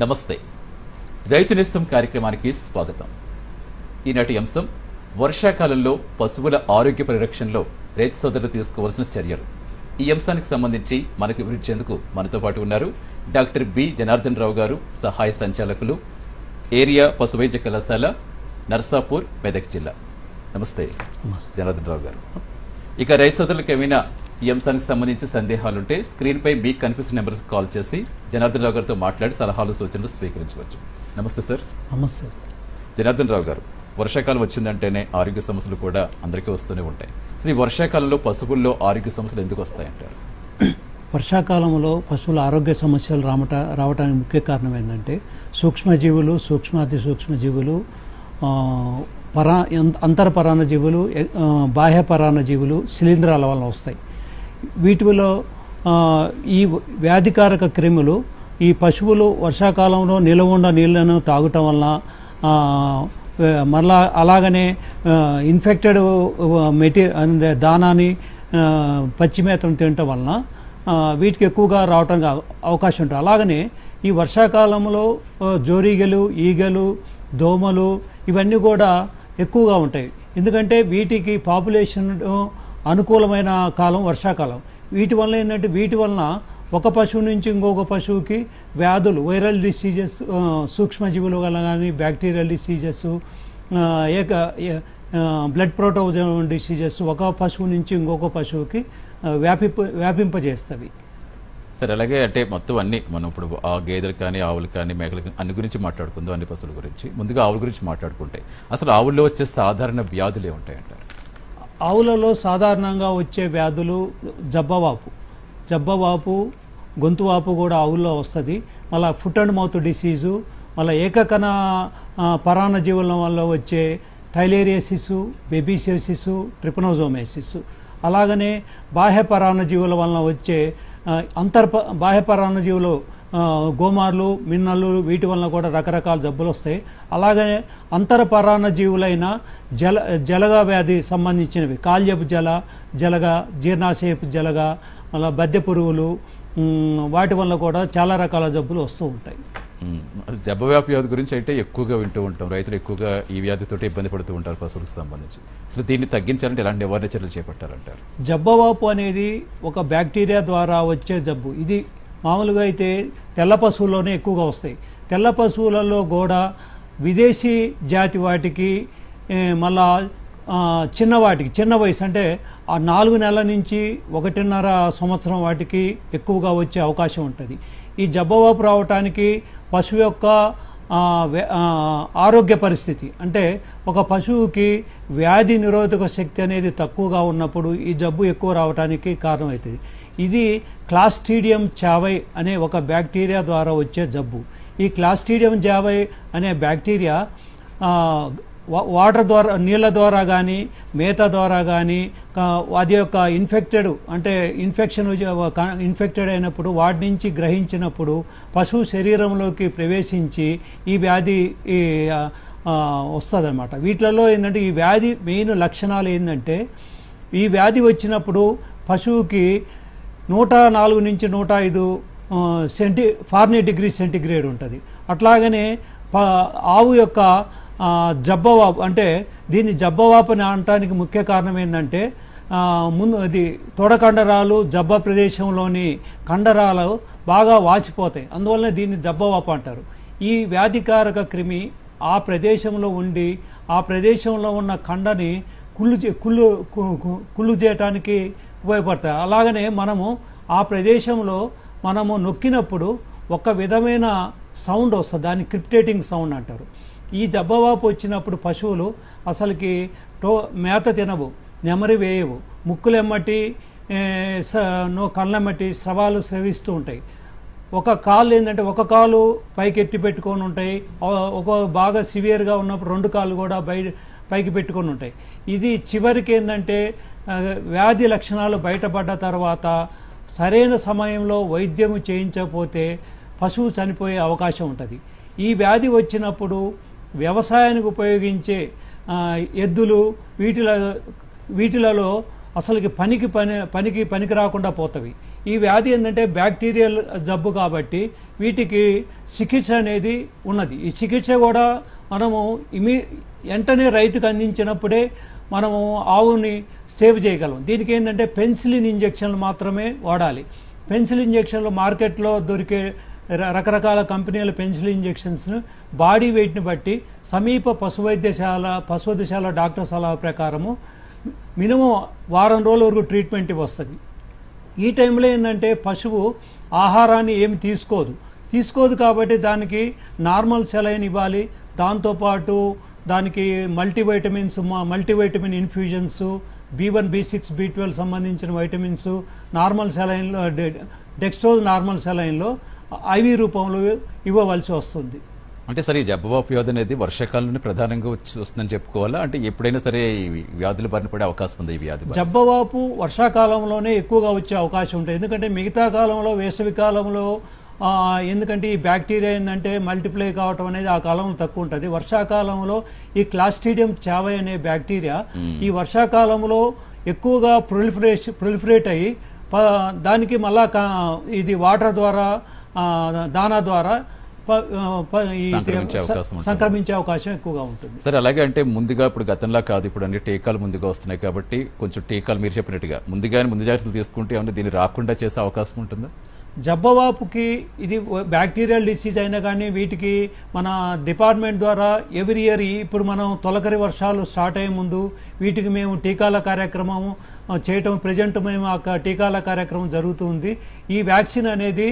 నమస్తే. రైతు నేస్తం కార్యక్రమానికి స్వాగతం. ఈనాటి అంశం వర్షాకాలంలో పశువుల ఆరోగ్య పరిరక్షణలో రైతు సోదరులు తీసుకోవాల్సిన చర్యలు. ఈ అంశానికి సంబంధించి మనకు వివరించేందుకు మనతో పాటు ఉన్నారు డాక్టర్ బి జనార్దన్ రావు గారు, సహాయ సంచాలకులు, ఏరియా పశువైద్య కళాశాల, నర్సాపూర్, మెదక్ జిల్లా. నమస్తే జనార్దన్ రావు గారు. ఇక రైతు సోదరులకు ఏమైనా ఈ అంశానికి సంబంధించి సందేహాలుంటే స్క్రీన్పై మీకు కనిపిస్తున్న నెంబర్స్ కాల్ చేసి జనార్దన్ రావు గారితో మాట్లాడి సలహాలు సూచనలు స్వీకరించవచ్చు. నమస్తే సార్. నమస్తే జనార్దన్ రావు గారు, వర్షాకాలం వచ్చిందంటేనే ఆరోగ్య సమస్యలు కూడా అందరికీ వస్తూనే ఉంటాయి. సో ఈ వర్షాకాలంలో పశువుల్లో ఆరోగ్య సమస్యలు ఎందుకు వస్తాయంటారు? వర్షాకాలంలో పశువుల ఆరోగ్య సమస్యలు రావడానికి ముఖ్య కారణం ఏంటంటే సూక్ష్మజీవులు, సూక్ష్మాతి సూక్ష్మజీవులు, అంతరపరాణ జీవులు, బాహ్య పరాణ జీవులు, శిలీంధ్రాల వలన వస్తాయి. వీటిలో ఈ వ్యాధికారక క్రిములు ఈ పశువులు వర్షాకాలంలో నిల్వ ఉన్న నీళ్లను తాగటం వలన, మళ్ళా అలాగనే ఇన్ఫెక్టెడ్ దానాన్ని పచ్చిమేతను తినటం వలన వీటికి ఎక్కువగా రావడానికి అవకాశం ఉంటుంది. అలాగనే ఈ వర్షాకాలంలో జోరీగలు, ఈగలు, దోమలు ఇవన్నీ కూడా ఎక్కువగా ఉంటాయి. ఎందుకంటే వీటికి పాపులేషన్ అనుకూలమైన కాలం వర్షాకాలం. వీటి వల్ల ఏంటంటే వీటి వలన ఒక పశువు నుంచి ఇంకొక పశువుకి వ్యాధులు, వైరల్ డిసీజెస్, సూక్ష్మజీవులు వల్ల కానీ bacterial diseases, blood protozoan diseases ఒక పశువు నుంచి ఇంకొక పశువుకి వ్యాపింపజేస్తవి. సరే, అలాగే అంటే మొత్తం అన్ని మనం ఇప్పుడు ఆ గేదెలు కానీ, ఆవులు కానీ, మేకలు కానీ అన్ని గురించి మాట్లాడుకుందాం. అన్ని పశువుల గురించి ముందుగా ఆవుల గురించి మాట్లాడుకుంటే అసలు ఆవుల్లో వచ్చే సాధారణ వ్యాధులు ఏముంటాయంటారు? ఆవులలో సాధారణంగా వచ్చే వ్యాధులు జబ్బవాపు, గొంతువాపు కూడా ఆవుల్లో వస్తుంది. మళ్ళీ ఫుట్ అండ్ మౌత్ డిసీజు, మళ్ళీ ఏకకణ పరాన్నజీవుల వల్ల వచ్చే థైలేరియాసిస్, బెబీసియోసిస్, ట్రిపనోజోమేసిస్. అలాగనే బాహ్య పరాన్నజీవుల వలన వచ్చే బాహ్య పరాన్నజీవులు, గోమార్లు, మిన్నలు, వీటి వలన కూడా రకరకాల జబ్బులు వస్తాయి. అలాగనే అంతర పరాన్నజీవులైన జలగ వ్యాధి సంబంధించినవి, కాల్యపు జలగ, జీర్ణాశయపు జలగ, మళ్ళీ బద్దె పురుగులు, వాటి వల్ల కూడా చాలా రకాల జబ్బులు వస్తూ ఉంటాయి. జబ్బవ్యాపి వ్యాధి గురించి అయితే ఎక్కువగా వింటూ ఉంటాం. రైతులు ఎక్కువగా ఈ వ్యాధితో ఇబ్బంది పడుతూ ఉంటారు పశువులకు సంబంధించి. అసలు దీన్ని తగ్గించాలంటే ఎలాంటి నివారణ చర్యలు చేపట్టారంటారు? జబ్బవాపు అనేది ఒక బ్యాక్టీరియా ద్వారా వచ్చే జబ్బు. ఇది మామూలుగా అయితే తెల్ల పశువుల్లోనే ఎక్కువగా వస్తాయి. తెల్ల పశువులలో కూడా విదేశీ జాతి వాటికి, మళ్ళా చిన్న వయసు అంటే ఆ 4 నెలల నుంచి 1.5 సంవత్సరం వాటికి ఎక్కువగా వచ్చే అవకాశం ఉంటుంది. ఈ జబ్బవాపు రావటానికి పశువు యొక్క ఆరోగ్య పరిస్థితి, అంటే ఒక పశువుకి వ్యాధి నిరోధక శక్తి అనేది తక్కువగా ఉన్నప్పుడు ఈ జబ్బు ఎక్కువ రావడానికి కారణమవుతుంది. ఇది క్లాస్ట్రీడియం చావై అనే ఒక బ్యాక్టీరియా ద్వారా వచ్చే జబ్బు. ఈ క్లాస్ట్రీడియం చావై అనే బ్యాక్టీరియా వాటర్ ద్వారా, నీళ్ళ ద్వారా కానీ, మేత ద్వారా కానీ, అది యొక్క ఇన్ఫెక్టెడ్ అయినప్పుడు వాటి నుంచి గ్రహించినప్పుడు పశువు శరీరంలోకి ప్రవేశించి ఈ వ్యాధి వస్తుందన్నమాట. వీటిలలో ఏంటంటే ఈ వ్యాధి మెయిన్ లక్షణాలు ఏంటంటే, ఈ వ్యాధి వచ్చినప్పుడు పశువుకి 104 నుంచి 105 ఫారెన్హీట్ డిగ్రీ సెంటిగ్రేడ్ ఉంటుంది. అట్లాగనే ఆవు యొక్క జబ్బవాపు, అంటే దీన్ని జబ్బవాపు అని అనటానికి ముఖ్య కారణం ఏంటంటే అది తొడకండరాలు, జబ్బ ప్రదేశంలోని కండరాలు బాగా వాచిపోతాయి. అందువల్ల దీన్ని జబ్బవాపు అంటారు. ఈ వ్యాధికారక క్రిమి ఆ ప్రదేశంలో ఉండి ఆ ప్రదేశంలో ఉన్న కండని కుళ్ళు చేయటానికి ఉపయోగపడతాయి. అలాగనే మనము ఆ ప్రదేశంలో మనము నొక్కినప్పుడు ఒక విధమైన సౌండ్ వస్తుంది, దాన్ని క్రిప్టేటింగ్ సౌండ్ అంటారు. ఈ జబ్బవాపు వచ్చినప్పుడు పశువులు అసలుకి మేత తినవు, నెమరి వేయవు, ముక్కులెమ్మటి, కళ్ళెమ్మటి స్రవాలు స్రవిస్తూ ఉంటాయి. ఒక కాలు ఏంటంటే ఒక కాలు పైకి ఎత్తి పెట్టుకొని ఉంటాయి, ఒక బాగా సివియర్గా ఉన్నప్పుడు 2 కాళ్ళు కూడా పైకి పెట్టుకొని ఉంటాయి. ఇది చివరికి ఏంటంటే వ్యాధి లక్షణాలు బయటపడ్డ తర్వాత సరైన సమయంలో వైద్యము చేయించకపోతే పశువు చనిపోయే అవకాశం ఉంటుంది. ఈ వ్యాధి వచ్చినప్పుడు వ్యవసాయానికి ఉపయోగించే ఎద్దులు వీటిలలో అసలుకి పనికి రాకుండా పోతవి. ఈ వ్యాధి ఏంటంటే బ్యాక్టీరియల్ జబ్బు కాబట్టి వీటికి చికిత్స అనేది ఉన్నది. ఈ చికిత్స కూడా మనము వెంటనే రైతుకు అందించినప్పుడే మనము ఆవుని సేవ్ చేయగలం. దీనికి ఏంటంటే పెన్సిలిన్ ఇంజెక్షన్లు మాత్రమే వాడాలి. పెన్సిలిన్ ఇంజెక్షన్లు మార్కెట్లో దొరికే రకరకాల కంపెనీల పెన్సిలిన్ ఇంజెక్షన్స్ బాడీ వెయిట్ని బట్టి సమీప పశువైద్యశాల డాక్టర్ సలహా ప్రకారము మినిమం వారం రోజుల వరకు ట్రీట్మెంట్ వస్తుంది. ఈ టైంలో ఏంటంటే పశువు ఆహారాన్ని ఏమి తీసుకోదు కాబట్టి దానికి నార్మల్ సెలైన్ ఇవ్వాలి. దాంతోపాటు దానికి multivitamin infusions, B1, B6, B12 సంబంధించిన వైటమిన్స్ నార్మల్ సెలైన్లో డెక్స్ట్రోజ్ నార్మల్ సెలైన్లో IV రూపంలో ఇవ్వవలసి వస్తుంది. అంటే సరే ఈ జబ్బవాపు వ్యాధి అనేది వర్షాకాలంలోనే ప్రధానంగా వస్తుందని చెప్పుకోవాలా? అంటే ఎప్పుడైనా సరే ఈ వ్యాధులు బారిన పడే అవకాశం ఉంది? ఈ వ్యాధి జబ్బవాపు వర్షాకాలంలోనే ఎక్కువగా వచ్చే అవకాశం ఉంటుంది. ఎందుకంటే మిగతా కాలంలో, వేసవి కాలంలో ఎందుకంటే ఈ బ్యాక్టీరియా ఏంటంటే మల్టిప్లై కావటం అనేది ఆ కాలంలో తక్కువ ఉంటుంది. వర్షాకాలంలో ఈ క్లాస్ట్రీడియం చావై అనే బ్యాక్టీరియా ఈ వర్షాకాలంలో ఎక్కువగా ప్రొలిఫరేట్ అయ్యి దానికి మళ్ళా ఇది వాటర్ ద్వారా దానా ద్వారా సంక్రమించే అవకాశం ఎక్కువగా ఉంటుంది. సరే, అలాగే అంటే ముందుగా ఇప్పుడు గతంలో కాదు, ఇప్పుడు అన్ని టీకాలు ముందుగా వస్తున్నాయి కాబట్టి కొంచెం టీకాలు మీరు చెప్పినట్టుగా ముందు జాగ్రత్తలు తీసుకుంటే ఏమన్నా దీన్ని రాకుండా చేసే అవకాశం ఉంటుందా? జబ్బవాపుకి ఇది బ్యాక్టీరియల్ డిసీజ్ అయినా కానీ వీటికి మన డిపార్ట్మెంట్ ద్వారా ఎవ్రీ ఇయర్ ఇప్పుడు మనం తొలకరి వర్షాలు స్టార్ట్ అయ్యే ముందు వీటికి మేము టీకాల కార్యక్రమం చేయటం ప్రజెంట్ మేము ఆ టీకాల కార్యక్రమం జరుగుతుంది. ఈ వ్యాక్సిన్ అనేది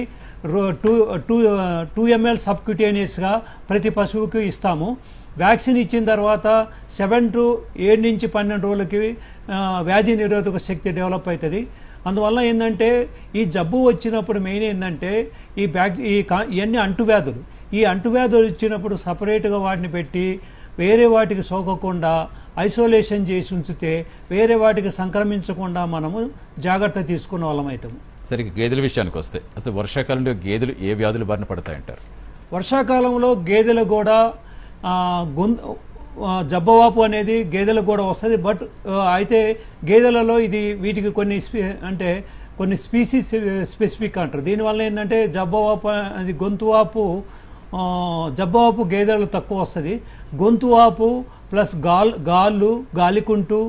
2 ml సబ్క్యూటేనియస్గా ప్రతి పశువుకి ఇస్తాము. వ్యాక్సిన్ ఇచ్చిన తర్వాత 7 నుంచి 12 రోజులకి వ్యాధి నిరోధక శక్తి డెవలప్ అవుతుంది. అందువల్ల ఏంటంటే ఈ జబ్బు వచ్చినప్పుడు మెయిన్ ఏంటంటే ఇవన్నీ అంటువ్యాధులు. ఈ అంటువ్యాధులు వచ్చినప్పుడు సపరేట్గా వాటిని పెట్టి వేరే వాటికి సోకకుండా ఐసోలేషన్ చేసి ఉంచితే వేరే వాటికి సంక్రమించకుండా మనము జాగ్రత్త తీసుకున్న వాళ్ళం అవుతాము. సరే, గేదెల విషయానికి వస్తే అసలు వర్షాకాలంలో గేదెలు ఏ వ్యాధులు బారిన పడతాయంటారు? వర్షాకాలంలో గేదెలు కూడా జబ్బవాపు అనేది గేదెలకు కూడా వస్తుంది. బట్ అయితే గేదెలలో వీటికి కొన్ని స్పీసీస్ స్పెసిఫిక్ అంటారు. దీనివల్ల ఏంటంటే జబ్బవాపు అది జబ్బవాపు గేదెలు తక్కువ వస్తుంది. గొంతువాపు ప్లస్ గాలికుంటు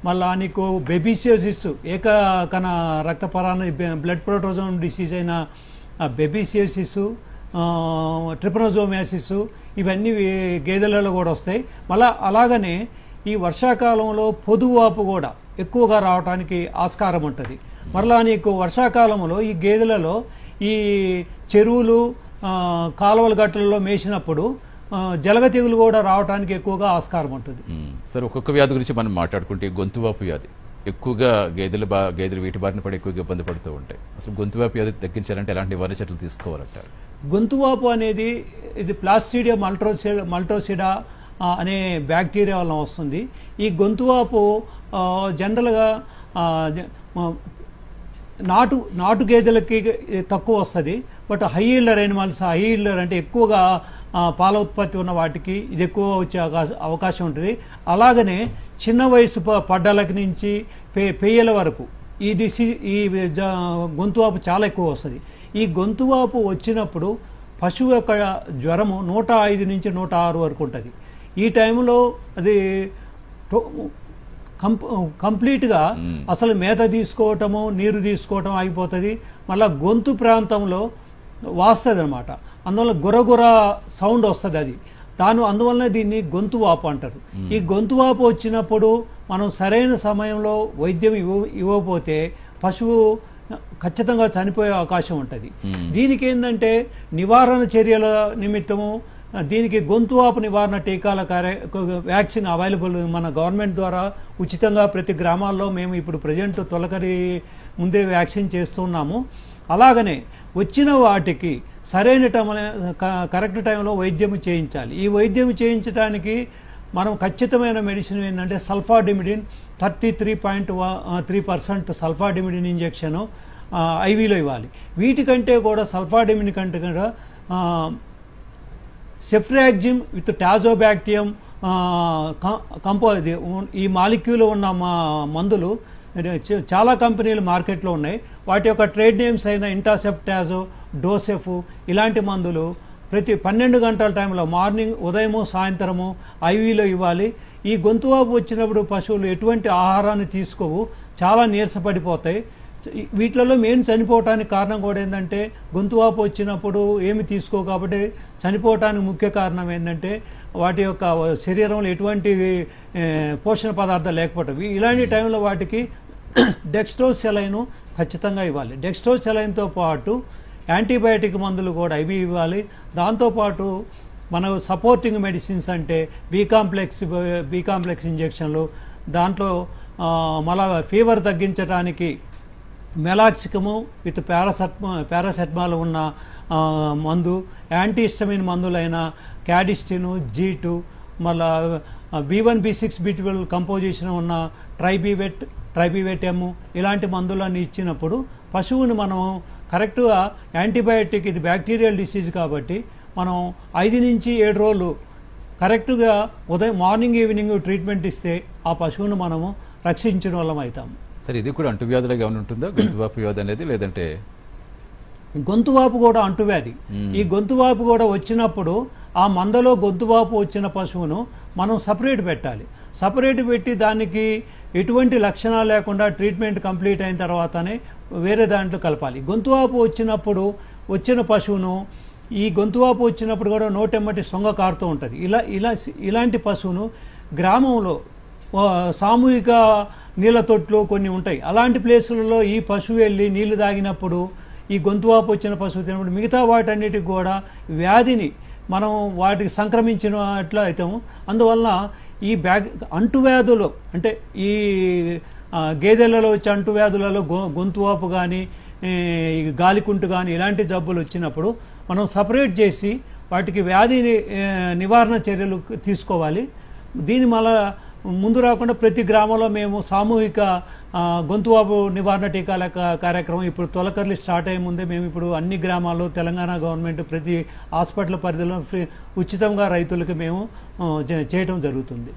మళ్ళా నీకు బెబీసియోసిస్ ఏకకణ రక్తపరాణ బ్లడ్ ప్రోటోజోమ్ డిసీజ్ అయిన బెబీసియోసిస్, ట్రిపనోజోమియాసిస్ ఇవన్నీ గేదెలలో కూడా వస్తాయి. మళ్ళీ అలాగనే ఈ వర్షాకాలంలో పొదుగువాపు కూడా ఎక్కువగా రావడానికి ఆస్కారం ఉంటుంది. మరలా నీకు వర్షాకాలంలో ఈ గేదెలలో ఈ చెరువులు కాలువల గట్టులలో మేసినప్పుడు జలగ తెగులు కూడా రావడానికి ఎక్కువగా ఆస్కారం ఉంటుంది. సరే, ఒక్కొక్క వ్యాధి గురించి మనం మాట్లాడుకుంటే గొంతువాపు వ్యాధి ఎక్కువగా గేదెలు వీటి బారిన పడి ఎక్కువగా ఇబ్బంది పడుతూ ఉంటాయి. అసలు గొంతువాపు వ్యాధి తగ్గించాలంటే ఎలాంటి నివారణ చర్యలు తీసుకోవాలంటారు? గొంతువాపు అనేది ఇది ప్లాస్ట్రీడియం మల్టోసిడా అనే బ్యాక్టీరియా వలన వస్తుంది. ఈ గొంతువాపు జనరల్గా నాటు గేదెలకి తక్కువ వస్తుంది. బట్ హై ఈల్డర్ యానిమల్స్, హై ఈల్డర్ అంటే ఎక్కువగా పాల ఉత్పత్తి ఉన్న వాటికి ఇది ఎక్కువ వచ్చే అవకాశం ఉంటుంది. అలాగనే చిన్న వయసు పడ్డలకి నుంచి పెయ్యల వరకు ఈ గొంతువాపు చాలా ఎక్కువ వస్తుంది. ఈ గొంతువాపు వచ్చినప్పుడు పశువు యొక్క జ్వరము 105 నుంచి 106 వరకు ఉంటుంది. ఈ టైంలో అది కంప్లీట్గా అసలు మేత తీసుకోవటము, నీరు తీసుకోవటం ఆగిపోతుంది. మళ్ళీ గొంతు ప్రాంతంలో వాస్తుంది అనమాట. అందువల్ల గురగుర సౌండ్ వస్తుంది. అందువల్లనే దీన్ని గొంతువాపు అంటారు. ఈ గొంతువాపు వచ్చినప్పుడు మనం సరైన సమయంలో వైద్యం ఇవ్వకపోతే పశువు ఖచ్చితంగా చనిపోయే అవకాశం ఉంటుంది. దీనికి ఏంటంటే నివారణ చర్యల నిమిత్తము దీనికి గొంతువాపు నివారణ టీకాల వ్యాక్సిన్ అవైలబుల్ మన గవర్నమెంట్ ద్వారా ఉచితంగా ప్రతి గ్రామాల్లో మేము ఇప్పుడు ప్రజెంట్ తొలకరి ముందే వ్యాక్సిన్ చేస్తున్నాము. అలాగనే వచ్చిన వాటికి సరైన కరెక్ట్ టైంలో వైద్యం చేయించాలి. ఈ వైద్యం చేయించడానికి మనం ఖచ్చితమైన మెడిసిన్ ఏంటంటే సల్ఫాడిమిడిన్ 33.3% సల్ఫాడిమిడిన్ ఇంజెక్షన్ ఐవీలో ఇవ్వాలి. వీటికంటే కూడా సల్ఫాడిమిడిన్ కంటే కూడా సెఫ్రాక్జిమ్ విత్ టాజోబ్యాక్టియం ఈ మాలిక్యూల్ ఉన్న మందులు చాలా కంపెనీలు మార్కెట్లో ఉన్నాయి. వాటి యొక్క ట్రేడ్ నేమ్స్ అయిన ఇంటాసెప్టాజో, డోసెఫ్ ఇలాంటి మందులు ప్రతి 12 గంటల టైంలో మార్నింగ్, ఉదయము, సాయంత్రము ఐవీలో ఇవ్వాలి. ఈ గొంతువాపు వచ్చినప్పుడు పశువులు ఎటువంటి ఆహారాన్ని తీసుకోవు, చాలా నీరసపడిపోతాయి. వీటిలలో మెయిన్ చనిపోవటానికి కారణం కూడా ఏంటంటే గొంతువాపు వచ్చినప్పుడు ఏమి తీసుకో కాబట్టి చనిపోవటానికి ముఖ్య కారణం ఏంటంటే వాటి యొక్క శరీరంలో ఎటువంటి పోషణ పదార్థాలు లేకపోవటం. ఇలాంటి టైంలో వాటికి డెక్స్ట్రోసెలైన్ ఖచ్చితంగా ఇవ్వాలి. డెక్స్ట్రోసెలైన్తో పాటు యాంటీబయాటిక్ మందులు కూడా ఇవి ఇవ్వాలి. దాంతోపాటు మన సపోర్టింగ్ మెడిసిన్స్ అంటే బి కాంప్లెక్స్ ఇంజెక్షన్లు, దాంట్లో మళ్ళా ఫీవర్ తగ్గించడానికి మెలాక్సికము విత్ పారాసెటమాల్ ఉన్న మందు, యాంటీహిస్టమిన్ మందులైన క్యాడిస్టిన్, G2, మళ్ళా B1, B6, B12 కంపోజిషన్ ఉన్న ట్రైబివెట్-M ఇలాంటి మందులన్నీ ఇచ్చినప్పుడు పశువుని మనం కరెక్ట్గా యాంటీబయాటిక్, ఇది బ్యాక్టీరియల్ డిసీజ్ కాబట్టి మనం 5 నుంచి 7 రోజులు కరెక్ట్గా ఉదయం, మార్నింగ్, ఈవినింగ్ ట్రీట్మెంట్ ఇస్తే ఆ పశువును మనము రక్షించిన వాళ్ళం అవుతాము. సరే, ఇది కూడా అంటువ్యాధులుగా ఉంటుందా గొంతువాపు వ్యాధి అనేది? లేదంటే గొంతువాపు కూడా అంటువ్యాధి. ఈ గొంతువాపు కూడా వచ్చినప్పుడు ఆ మందలో గొంతువాపు వచ్చిన పశువును మనం సపరేట్ పెట్టాలి. సపరేట్ పెట్టి దానికి ఎటువంటి లక్షణాలు లేకుండా ట్రీట్మెంట్ కంప్లీట్ అయిన తర్వాతనే వేరే దాంట్లో కలపాలి. గొంతువాపు వచ్చిన పశువును, ఈ గొంతువాపు వచ్చినప్పుడు కూడా నోటెమ్మటి సొంగ కారుతూ ఉంటుంది. ఇలాంటి పశువును గ్రామంలో సామూహిక నీళ్ళ తొట్లు కొన్ని ఉంటాయి. అలాంటి ప్లేసులలో ఈ పశువు వెళ్ళి నీళ్లు తాగినప్పుడు, ఈ గొంతువాపు వచ్చిన పశువు తినప్పుడు మిగతా వాటన్నిటికి కూడా వ్యాధిని మనం వాటికి సంక్రమించినట్లు అవుతాము. అందువల్ల ఈ అంటువ్యాధులు అంటే ఈ గేదెలలో వచ్చే అంటువ్యాధులలో గొంతువాపు కానీ, గాలికుంటు కానీ ఇలాంటి జబ్బులు వచ్చినప్పుడు మనం సపరేట్ చేసి వాటికి వ్యాధిని నివారణ చర్యలు తీసుకోవాలి. దీని మళ్ళా ముందు రాకుండా ప్రతి గ్రామంలో మేము సామూహిక గొంతువాపు నివారణ టీకాల కార్యక్రమం ఇప్పుడు తొలకర్లు స్టార్ట్ అయ్యే ముందే మేము ఇప్పుడు అన్ని గ్రామాల్లో తెలంగాణ గవర్నమెంట్ ప్రతి హాస్పిటల్ పరిధిలో ఉచితంగా రైతులకు మేము చేయడం జరుగుతుంది.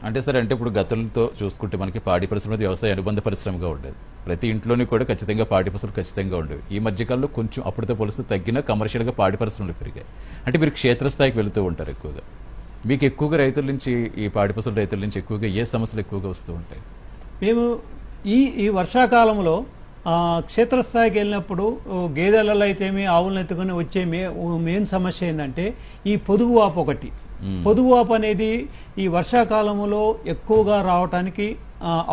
అంటే సార్, అంటే ఇప్పుడు గతంతో చూసుకుంటే మనకి పాడి పరిశ్రమ వ్యవసాయ అనుబంధ పరిశ్రమగా ఉండేది. ప్రతి ఇంట్లోని కూడా ఖచ్చితంగా పాడి పశువులు ఖచ్చితంగా ఉండేవి. ఈ మధ్యకాలంలో కొంచెం అప్పుడుతో పోలిస్తే తగ్గిన కమర్షియల్గా పాడి పరిశ్రమలు పెరిగాయి. అంటే మీరు క్షేత్రస్థాయికి వెళుతూ ఉంటారు ఎక్కువగా. మీకు ఎక్కువగా రైతుల నుంచి, ఈ పాడి పశువుల రైతుల నుంచి ఎక్కువగా ఏ సమస్యలు ఎక్కువగా వస్తూ ఉంటాయి? మేము ఈ వర్షాకాలంలో క్షేత్రస్థాయికి వెళ్ళినప్పుడు గేదెలలో అయితేమి, ఆవులను ఎత్తుకొని వచ్చే మెయిన్ సమస్య ఏంటంటే ఈ పొదుగువాపు ఒకటి. పొదుగువాపు అనేది ఈ వర్షాకాలంలో ఎక్కువగా రావటానికి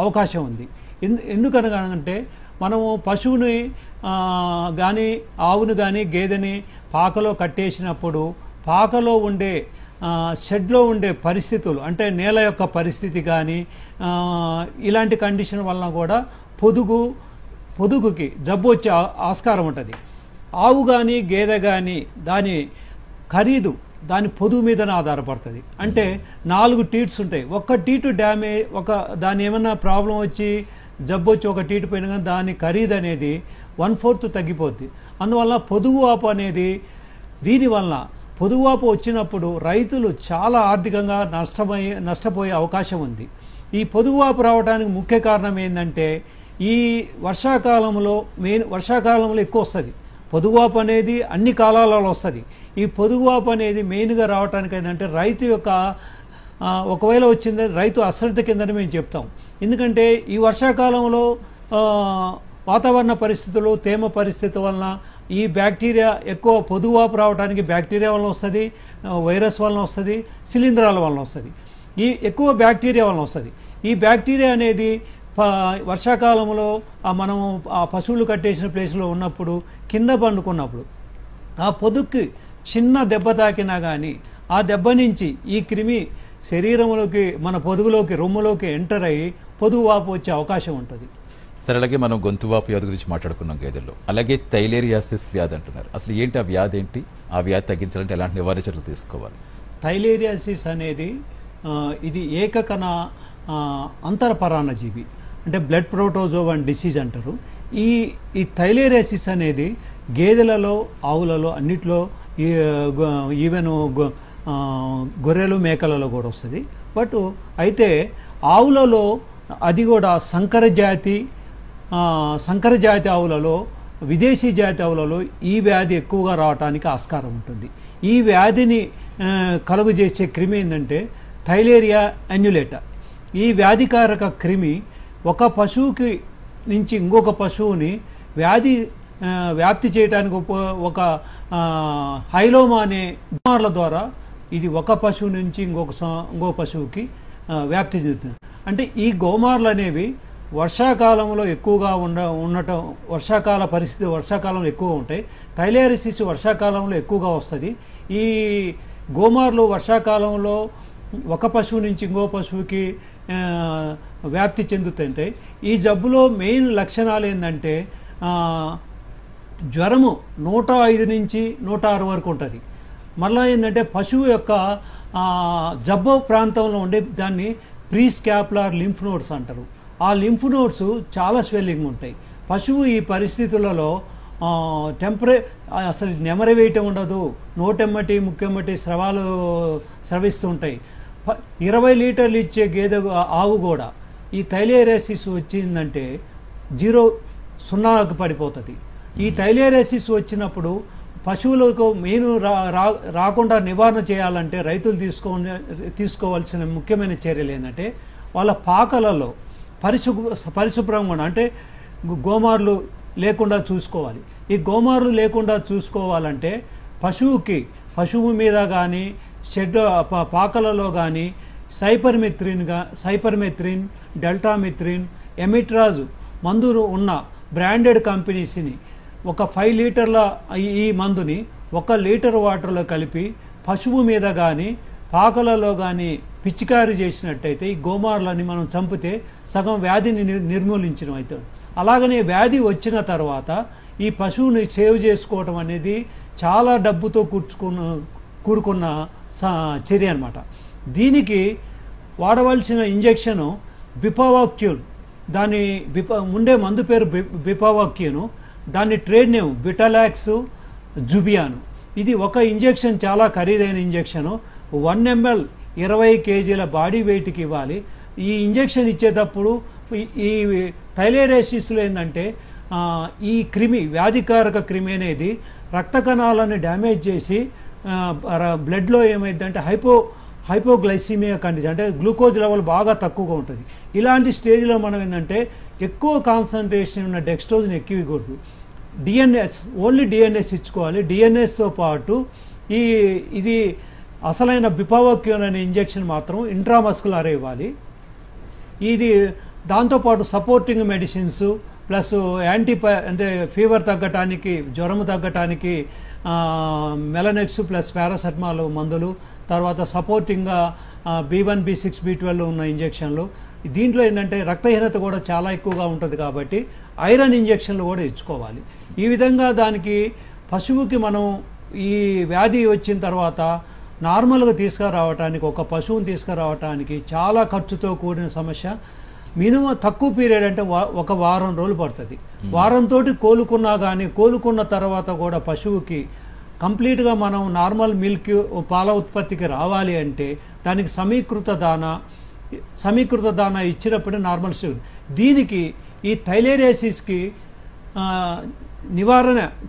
అవకాశం ఉంది. ఎందుకనగానంటే మనము పశువుని కానీ, ఆవును కానీ, గేదెని పాకలో కట్టేసినప్పుడు పాకలో ఉండే షెడ్లో ఉండే పరిస్థితులు అంటే నేల యొక్క పరిస్థితి కానీ ఇలాంటి కండిషన్ వలన కూడా పొదుగుకి జబ్బు వచ్చే ఆస్కారం ఉంటుంది. ఆవు కానీ, గేదె కానీ దాని ఖరీదు దాని పొదుగు మీదనే ఆధారపడుతుంది. అంటే 4 టీట్స్ ఉంటాయి. ఒక్క టీటు డ్యామేజ్, దాని ఏమన్నా ప్రాబ్లం వచ్చి జబ్బు వచ్చి ఒక టీటు పోయినా కానీ దాని ఖరీదు అనేది 1/4 తగ్గిపోద్ది. అందువల్ల పొదుగువాపు అనేది, దీనివల్ల పొదుగువాపు వచ్చినప్పుడు రైతులు చాలా ఆర్థికంగా నష్టపోయే అవకాశం ఉంది. ఈ పొదుగువాపు రావడానికి ముఖ్య కారణం ఏంటంటే ఈ వర్షాకాలంలో ఎక్కువ వస్తుంది. పొదుగువాపు అనేది అన్ని కాలాలలో వస్తుంది. ఈ పొదుగువాపు అనేది మెయిన్గా రావడానికి ఏంటంటే రైతు యొక్క ఒకవేళ వచ్చింది రైతు అశ్రద్ధ కిందని మేము చెప్తాం. ఎందుకంటే ఈ వర్షాకాలంలో వాతావరణ పరిస్థితులు, తేమ పరిస్థితి వలన ఈ బ్యాక్టీరియా ఎక్కువ పొదుగువాపు రావడానికి బ్యాక్టీరియా వలన వస్తుంది, వైరస్ వలన వస్తుంది, శిలీంధ్రాల వలన వస్తుంది. ఈ ఎక్కువ బ్యాక్టీరియా వలన వస్తుంది. ఈ బ్యాక్టీరియా అనేది వర్షాకాలంలో మనము ఆ పశువులు కట్టేసిన ప్లేస్లో ఉన్నప్పుడు కింద పండుకున్నప్పుడు ఆ పొదుగుకి చిన్న దెబ్బ తాకినా కానీ ఆ దెబ్బ నుంచి ఈ క్రిమి శరీరంలోకి, మన పొదుగులోకి, రొమ్ములోకి ఎంటర్ అయ్యి పొదుగువాపు వచ్చే అవకాశం ఉంటుంది. సరే, అలాగే మనం గొంతువాపు వ్యాధి గురించి మాట్లాడుకున్నాం గేదెల్లో. అలాగే థైలేరియాసిస్ వ్యాధి అంటున్నారు. అసలు ఏంటి ఆ వ్యాధి? ఏంటి ఆ వ్యాధి తగ్గించాలంటే ఎలాంటి నివారణ చర్యలు తీసుకోవాలి? థైలేరియాసిస్ అనేది ఇది ఏకకణ అంతరపరాన్నజీవి అంటే బ్లడ్ ప్రోటోజోవన్ డిసీజ్ అంటారు. ఈ థైలేరియాసిస్ అనేది గేదెలలో, ఆవులలో అన్నిట్లో, ఈవెన్ గొర్రెలు, మేకలలో కూడా వస్తుంది. బట్ అయితే ఆవులలో అది కూడా సంకర జాతి ఆవులలో, విదేశీ జాతి ఆవులలో ఈ వ్యాధి ఎక్కువగా రావడానికి ఆస్కారం ఉంటుంది. ఈ వ్యాధిని కలుగజేసే క్రిమి ఏంటంటే థైలేరియా అన్యులేటా. ఈ వ్యాధికారక క్రిమి ఒక పశువుకి నుంచి ఇంకొక పశువుని వ్యాప్తి చేయడానికి ఒక హైలోమా అనే గోమార్ల ద్వారా ఇది ఒక పశువు నుంచి ఇంకో పశువుకి వ్యాప్తి చెందుతుంది. అంటే ఈ గోమార్లు అనేవి వర్షాకాలంలో ఎక్కువగా ఉండటం, వర్షాకాలంలో ఎక్కువ ఉంటాయి. థైలేరియాసిస్ వర్షాకాలంలో ఎక్కువగా వస్తుంది. ఈ గోమార్లు వర్షాకాలంలో ఒక పశువు నుంచి ఇంకో పశువుకి వ్యాప్తి చెందుతుంటాయి. ఈ జబ్బులో మెయిన్ లక్షణాలు ఏంటంటే జ్వరము 105 నుంచి 106 వరకు ఉంటుంది. మళ్ళీ ఏంటంటే పశువు యొక్క జబ్బు ప్రాంతంలో ఉండే దాన్ని ప్రీ స్కాపులర్ లింఫ్ నోడ్స్ అంటారు. ఆ లింఫ్ నోడ్స్ చాలా స్వెల్లింగ్ ఉంటాయి. పశువు ఈ పరిస్థితులలో అసలు నెమరి వేయటం ఉండదు, నోటెమ్మటి ముక్కెమ్మటి స్రవాలు స్రవిస్తుంటాయి. 20 లీటర్లు ఇచ్చే ఆవు కూడా ఈ థైలేరియాసిస్ వచ్చిందంటే 0 పడిపోతుంది. ఈ థైలేరియాసిస్ వచ్చినప్పుడు పశువులకు మెయిన్ రాకుండా నివారణ చేయాలంటే రైతులు తీసుకోవాల్సిన ముఖ్యమైన చర్యలు ఏంటంటే వాళ్ళ పాకలలో పరిశుభ్రంగా అంటే గోమార్లు లేకుండా చూసుకోవాలి. ఈ గోమార్లు లేకుండా చూసుకోవాలంటే పశువు మీద కానీ పాకలలో కానీ సైపర్మెత్రిన్, డెల్టామిత్రిన్, ఎమిట్రాజ్ మందులు ఉన్న బ్రాండెడ్ కంపెనీస్ని ఒక 5 లీటర్ల ఈ మందుని 1 లీటర్ వాటర్లో కలిపి పశువు మీద కానీ పాకలలో కానీ పిచికారీ చేసినట్టయితే ఈ గోమార్లని మనం చంపితే సగం వ్యాధిని నిర్మూలించడం అవుతుంది. అలాగనే వ్యాధి వచ్చిన తర్వాత ఈ పశువుని సేవ్ చేసుకోవటం అనేది చాలా డబ్బుతో కూడుకున్న చర్య అన్నమాట. దీనికి వాడవలసిన ఇంజెక్షను బిపావాక్యూన్. దాని ఉండే మందు పేరు బిపావాక్యూను. దాని ట్రేడ్ నేమ్ బిటాలాక్స్ జుబియాను. ఇది ఒక ఇంజెక్షన్ చాలా ఖరీదైన ఇంజెక్షను. 1 ml 20 kgల బాడీ వెయిట్కి ఇవ్వాలి. ఈ ఇంజెక్షన్ ఇచ్చేటప్పుడు ఈ థైలేరియాసిస్లో ఏంటంటే ఈ వ్యాధికారక క్రిమి అనేది రక్త కణాలను డ్యామేజ్ చేసి బ్లడ్లో ఏమైందంటే హైపోగ్లైసిమియా కండిషన్, అంటే గ్లూకోజ్ లెవెల్ బాగా తక్కువగా ఉంటుంది. ఇలాంటి స్టేజ్లో మనం ఏంటంటే ఎక్కువ కాన్సన్ట్రేషన్ ఉన్న డెక్స్ట్రోజ్ని ఎక్కివ్వకూడదు. ఓన్లీ డిఎన్ఎస్ ఇచ్చుకోవాలి. డిఎన్ఎస్తో పాటు ఇది అసలైన బిపావాక్యూన్ అనే ఇంజెక్షన్ మాత్రం ఇంట్రామస్కులర్ ఇవ్వాలి. ఇది దాంతోపాటు సపోర్టింగ్ మెడిసిన్స్ ప్లస్ అంటే ఫీవర్ తగ్గటానికి, జ్వరం తగ్గటానికి మెలనెక్స్ ప్లస్ పారాసెటమాల్ మందులు, తర్వాత సపోర్టింగ్గా B1, B6, B12 ఉన్న ఇంజెక్షన్లు. దీంట్లో ఏంటంటే రక్తహీనత కూడా చాలా ఎక్కువగా ఉంటుంది కాబట్టి ఐరన్ ఇంజెక్షన్లు కూడా ఇచ్చుకోవాలి. ఈ విధంగా దానికి పశువుకి మనం ఈ వ్యాధి వచ్చిన తర్వాత నార్మల్గా తీసుకురావటానికి, ఒక పశువుని తీసుకురావటానికి చాలా ఖర్చుతో కూడిన సమస్య. మినిమం తక్కువ పీరియడ్ అంటే 1 వారం రోజులు పడుతుంది. వారంతో కోలుకున్న తర్వాత కూడా పశువుకి కంప్లీట్గా మనం నార్మల్ మిల్క్ పాల ఉత్పత్తికి రావాలి అంటే దానికి సమీకృత దానా ఇచ్చినప్పుడే నార్మల్ స్టేజ్. దీనికి ఈ థైలేరియాసిస్కి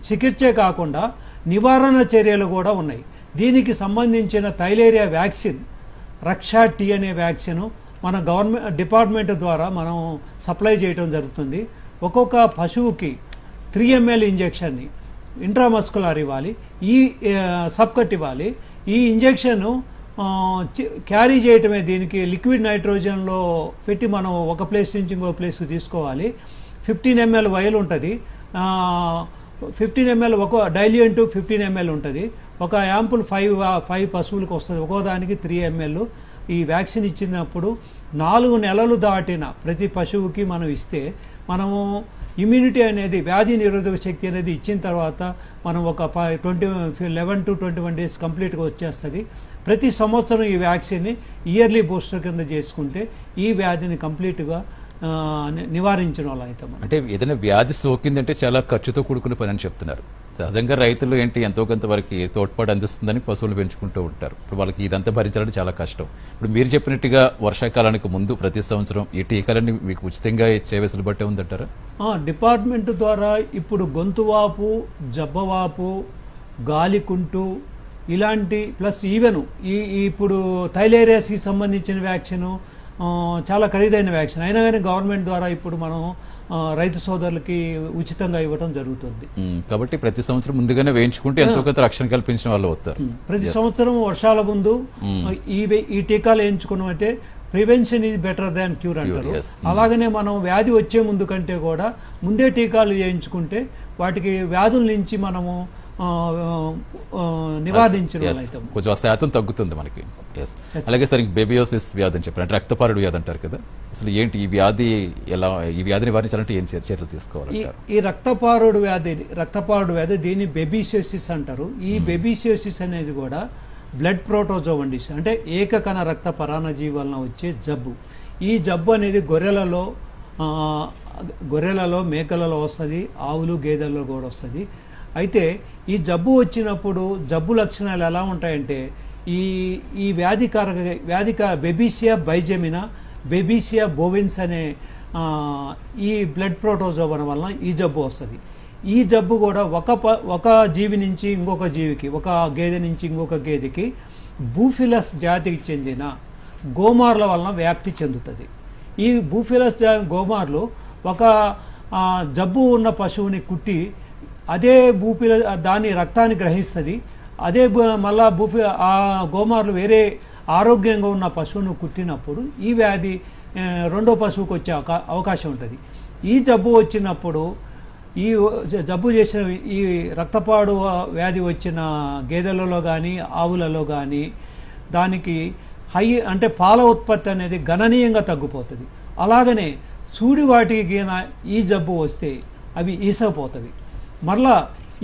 చికిత్సే కాకుండా నివారణ చర్యలు కూడా ఉన్నాయి. దీనికి సంబంధించిన థైలేరియా వ్యాక్సిన్ రక్షా టీ అనే వ్యాక్సిన్ మన గవర్నమెంట్ డిపార్ట్మెంట్ ద్వారా మనం సప్లై చేయడం జరుగుతుంది. ఒక్కొక్క పశువుకి 3 ml ఇంజెక్షన్ని ఇంట్రామస్కులర్ ఇవ్వాలి, ఈ సబ్కట్ ఇవ్వాలి. ఈ ఇంజెక్షన్ క్యారీ చేయటమే. దీనికి లిక్విడ్ నైట్రోజన్లో పెట్టి మనం ఒక ప్లేస్ నుంచి ఇంకో ప్లేస్ తీసుకోవాలి. 15 ml వైల్ ఉంటుంది. 15 ml ఒక డైల్యూయెంట్ 15 ml ఉంటుంది. ఒక యాంపుల్ 5 పశువులకు వస్తుంది. ఒక్కోదానికి 3 ml. ఈ వ్యాక్సిన్ ఇచ్చినప్పుడు 4 నెలలు దాటిన ప్రతి పశువుకి మనం ఇస్తే మనము ఇమ్యూనిటీ అనేది, వ్యాధి నిరోధక శక్తి అనేది ఇచ్చిన తర్వాత మనం ఒక 11 to 21 days కంప్లీట్గా వచ్చేస్తుంది. ప్రతి సంవత్సరం ఈ వ్యాక్సిన్ని ఇయర్లీ బూస్టర్ కింద చేసుకుంటే ఈ వ్యాధిని కంప్లీట్గా నివారించిన వాళ్ళు అవుతాం. అంటే ఏదైనా వ్యాధి సోకిందంటే చాలా ఖర్చుతో కూడుకున్న పని అని చెప్తున్నారు. సహజంగా రైతులు ఏంటి ఎంతో కొంత వరకు తోడ్పాటు అందిస్తుందని పశువులు పెంచుకుంటూ ఉంటారు. ఇప్పుడు వాళ్ళకి ఇదంతా భరించాలంటే చాలా కష్టం. ఇప్పుడు మీరు చెప్పినట్టుగా వర్షాకాలానికి ముందు ప్రతి సంవత్సరం ఈ టీకాలన్నీ మీకు ఉచితంగా ఇచ్చే వెసులుబాటే ఉందంటారా? డిపార్ట్మెంట్ ద్వారా ఇప్పుడు గొంతువాపు, జబ్బవాపు, గాలికుంటు ఇలాంటి ప్లస్ ఈవెన్ ఇప్పుడు థైలేరియాస్కి సంబంధించిన వ్యాక్సిన్ చాలా ఖరీదైన వ్యాక్సిన్ అయినా కానీ గవర్నమెంట్ ద్వారా ఇప్పుడు మనం రైతు సోదరులకి ఉచితంగా ఇవ్వడం జరుగుతుంది. కాబట్టి ప్రతి సంవత్సరం ముందుగానే వేయించుకుంటే ఎంతో కొంత రక్షణ కల్పించిన వాళ్ళు అవుతారు. ప్రతి సంవత్సరం వర్షాల ముందు ఈ టీకాలు వేయించుకున్నాం అయితే prevention is better than cure అంటారు. అలాగనే మనం వ్యాధి వచ్చే ముందు కంటే కూడా ముందే టీకాలు చేయించుకుంటే వాటికి వ్యాధుల నుంచి మనము నివారించడం కొంచెం శాతం తగ్గుతుంది మనకి. అలాగే సార్ బేబియోసిస్ వ్యాధి అని చెప్పారు, అంటే రక్తపారుడు వ్యాధి అంటారు కదా, అసలు ఏంటి ఈ వ్యాధి, ఎలా ఈ వ్యాధి నివారించాలంటే ఏం చర్యలు తీసుకోవాలి? ఈ రక్తపారుడు వ్యాధి దీన్ని బేబిసియోసిస్ అంటారు. ఈ బేబిసియోసిస్ అనేది కూడా బ్లడ్ ప్రోటోజోవన్ డిసీజ్, అంటే ఏకకణ రక్త పరాన్నజీవి వలన వచ్చే జబ్బు. ఈ జబ్బు అనేది గొర్రెలలో మేకలలో వస్తుంది, ఆవులు గేదెలలో కూడా వస్తుంది. అయితే ఈ జబ్బు వచ్చినప్పుడు జబ్బు లక్షణాలు ఎలా ఉంటాయంటే ఈ వ్యాధికార బెబీసియా బైజెమినా, బెబీసియా బోవిన్స్ అనే ఈ బ్లడ్ ప్రోటోజోవన్ వలన ఈ జబ్బు వస్తుంది. ఈ జబ్బు కూడా ఒక జీవి నుంచి ఇంకొక జీవికి, ఒక గేదె నుంచి ఇంకొక గేదెకి బూఫిలస్ జాతికి చెందిన గోమార్ల వలన వ్యాప్తి చెందుతుంది. ఈ బూఫిలస్ గోమార్లు ఒక జబ్బు ఉన్న పశువుని కుట్టి అదే దాని రక్తాన్ని గ్రహిస్తుంది. అదే మళ్ళా ఆ గోమార్లు వేరే ఆరోగ్యంగా ఉన్న పశువును కుట్టినప్పుడు ఈ వ్యాధి రెండో పశువుకు వచ్చే అవకాశం ఉంటుంది. ఈ జబ్బు వచ్చినప్పుడు ఈ జబ్బు చేసిన ఈ రక్తపాడు వ్యాధి వచ్చిన గేదెలలో కానీ ఆవులలో కానీ దానికి అంటే పాల ఉత్పత్తి అనేది గణనీయంగా తగ్గిపోతుంది. అలాగనే సూడి వాటికి ఈ జబ్బు వస్తే అవి ఈసపోతుంది. మరలా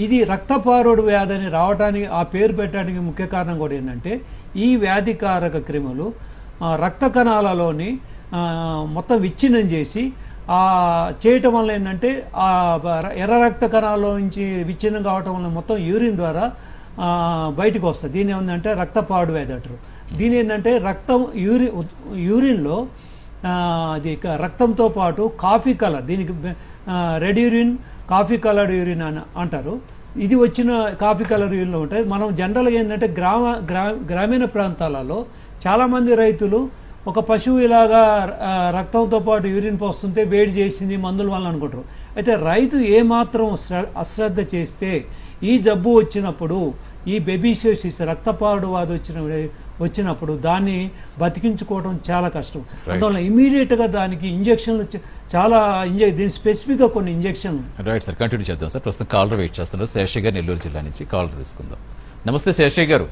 ఇది రక్తపారుడు వ్యాధి అని రావడానికి ఆ పేరు పెట్టడానికి ముఖ్య కారణం కూడా ఏంటంటే ఈ వ్యాధికారక క్రిములు రక్త కణాలలోని మొత్తం విచ్ఛిన్నం చేసి చేయటం వల్ల ఏంటంటే ఆ ఎర్ర రక్త కణాల్లో నుంచి విచ్ఛిన్నం కావటం వల్ల మొత్తం యూరిన్ ద్వారా బయటకు వస్తుంది. దీని ఏమందంటే రక్తపారుడు వ్యాధి అంటారు. దీని ఏంటంటే యూరిన్లో అది రక్తంతో పాటు కాఫీ కలర్, దీనికి red urine, coffee coloured urine అని అంటారు. ఇది వచ్చిన కాఫీ కలర్ యూరిన్లో ఉంటాయి. మనం జనరల్గా ఏంటంటే గ్రామీణ ప్రాంతాలలో చాలామంది రైతులు ఒక పశువు ఇలాగా రక్తంతో పాటు యూరిన్ పోస్తుంటే వేడి చేసింది మందుల వల్ల అనుకుంటారు. అయితే రైతు ఏమాత్రం అశ్రద్ధ చేస్తే ఈ జబ్బు వచ్చినప్పుడు, ఈ బెబీసియోసిస్ రక్తపారుడు వ్యాధి వచ్చినప్పుడు దాన్ని బతికించుకోవడం చాలా కష్టం. అందువల్ల ఇమీడియట్గా దానికి ఇంజక్షన్లు చాలా దీని స్పెసిఫిక్గా కొన్ని ఇంజక్షన్లు. రైట్ సార్, కంటిన్యూ చేద్దాం సార్. ప్రస్తుతం కాలర్ వెయిట్ చేస్తున్నారు. శేషయ్య గారు నెల్లూరు జిల్లా నుంచి కాలర్ తీసుకుందాం. నమస్తే శేషయ్య గారు.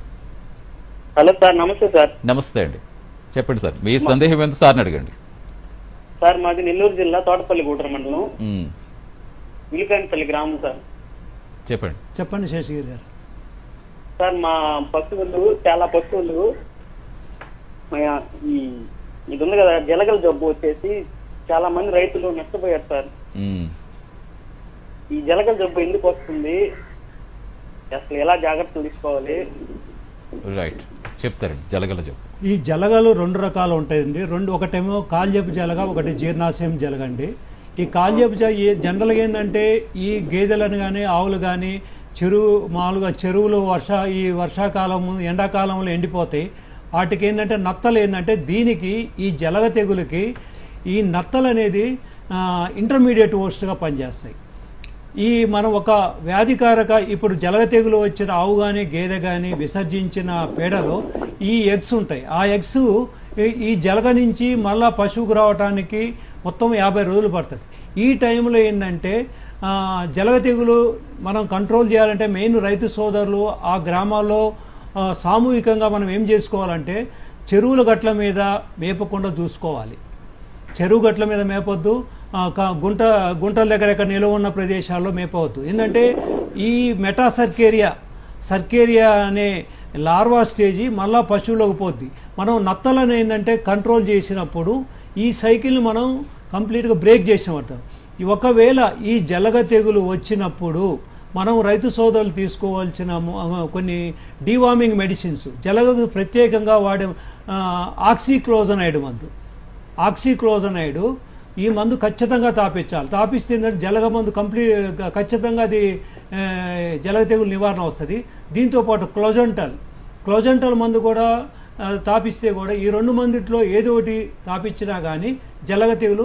Hello sir. నమస్తే సార్. నమస్తే అండి, చెప్పండి సార్, మీ సందేహం ఎంత సార్ని అడగండి. సార్ మాది నెల్లూరు జిల్లా తోటపల్లి గూడూరు మండలం విలికాయనపల్లి గ్రామం సార్. చెప్పండి శేషగిరి గారు. సార్ మా పశువులు చాలా పశువులు ఇది ఉంది కదా జలగల జబ్బు వచ్చేసి చాలా మంది రైతులు నష్టపోయారు సార్. ఈ జలగల జబ్బు ఎందుకు వస్తుంది, అసలు ఎలా జాగ్రత్తలు తీసుకోవాలి? రైట్, చెప్తారండి. జలగల జబ్బు, ఈ జలగలు రెండు రకాలు ఉంటాయండి. ఒకటేమో కాల్యపు జలగ, ఒకటి జీర్ణాశయం జలగ అండి. ఈ కాల్యపు జనరల్గా ఏంటంటే ఈ గేదెలను కానీ ఆవులు కానీ మామూలుగా చెరువులు ఈ వర్షాకాలం ఎండాకాలంలో ఎండిపోతాయి. వాటికి ఏంటంటే నత్తలు ఏంటంటే దీనికి ఈ జలగ తెగులకి ఈ నత్తలు అనేది ఇంటర్మీడియట్ హోస్ట్గా పనిచేస్తాయి. మనం ఒక వ్యాధికారక ఇప్పుడు జలగ తెగులు వచ్చిన ఆవు కానీ గేదె కానీ విసర్జించిన పేడలో ఈ ఎగ్స్ ఉంటాయి. ఆ ఎగ్స్ ఈ జలగ నుంచి మళ్ళా పశువుకు రావడానికి మొత్తం 50 రోజులు పడుతుంది. ఈ టైంలో ఏంటంటే జలగ తెగులు మనం కంట్రోల్ చేయాలంటే మెయిన్ రైతు సోదరులు ఆ గ్రామాల్లో సామూహికంగా మనం ఏం చేసుకోవాలంటే చెరువుల గట్ల మీద మేపకుండా చూసుకోవాలి. చెరువు గట్ల మీద మేపొద్దు, గుంటల దగ్గర ఎక్కడ నిలువ ఉన్న ప్రదేశాల్లో మేపవద్దు. ఏంటంటే ఈ సర్కేరియా అనే లార్వా స్టేజీ మళ్ళా పశువులోకి పోద్ది. మనం నత్తలను ఏంటంటే కంట్రోల్ చేసినప్పుడు ఈ సైకిల్ని మనం కంప్లీట్గా బ్రేక్ చేసిన పడతాం. ఒకవేళ ఈ జలగ తెగులు వచ్చినప్పుడు మనం రైతు సోదరులు తీసుకోవాల్సిన కొన్ని డీవార్మింగ్ మెడిసిన్స్, జలగకు ప్రత్యేకంగా వాడే ఆక్సిక్లోజనైడ్ మందు. ఆక్సిక్లోజనైడ్ ఈ మందు ఖచ్చితంగా తాపించాలి. తాపిస్తే ఏంటంటే జలగ మందు ఖచ్చితంగా అది జలగ తెగులు నివారణ వస్తుంది. దీంతోపాటు క్లోజెంటల్ మందు కూడా తాపిస్తే కూడా ఈ 2 మందిట్లో ఏదో ఒకటి తాపించినా కానీ జలగ తెగులు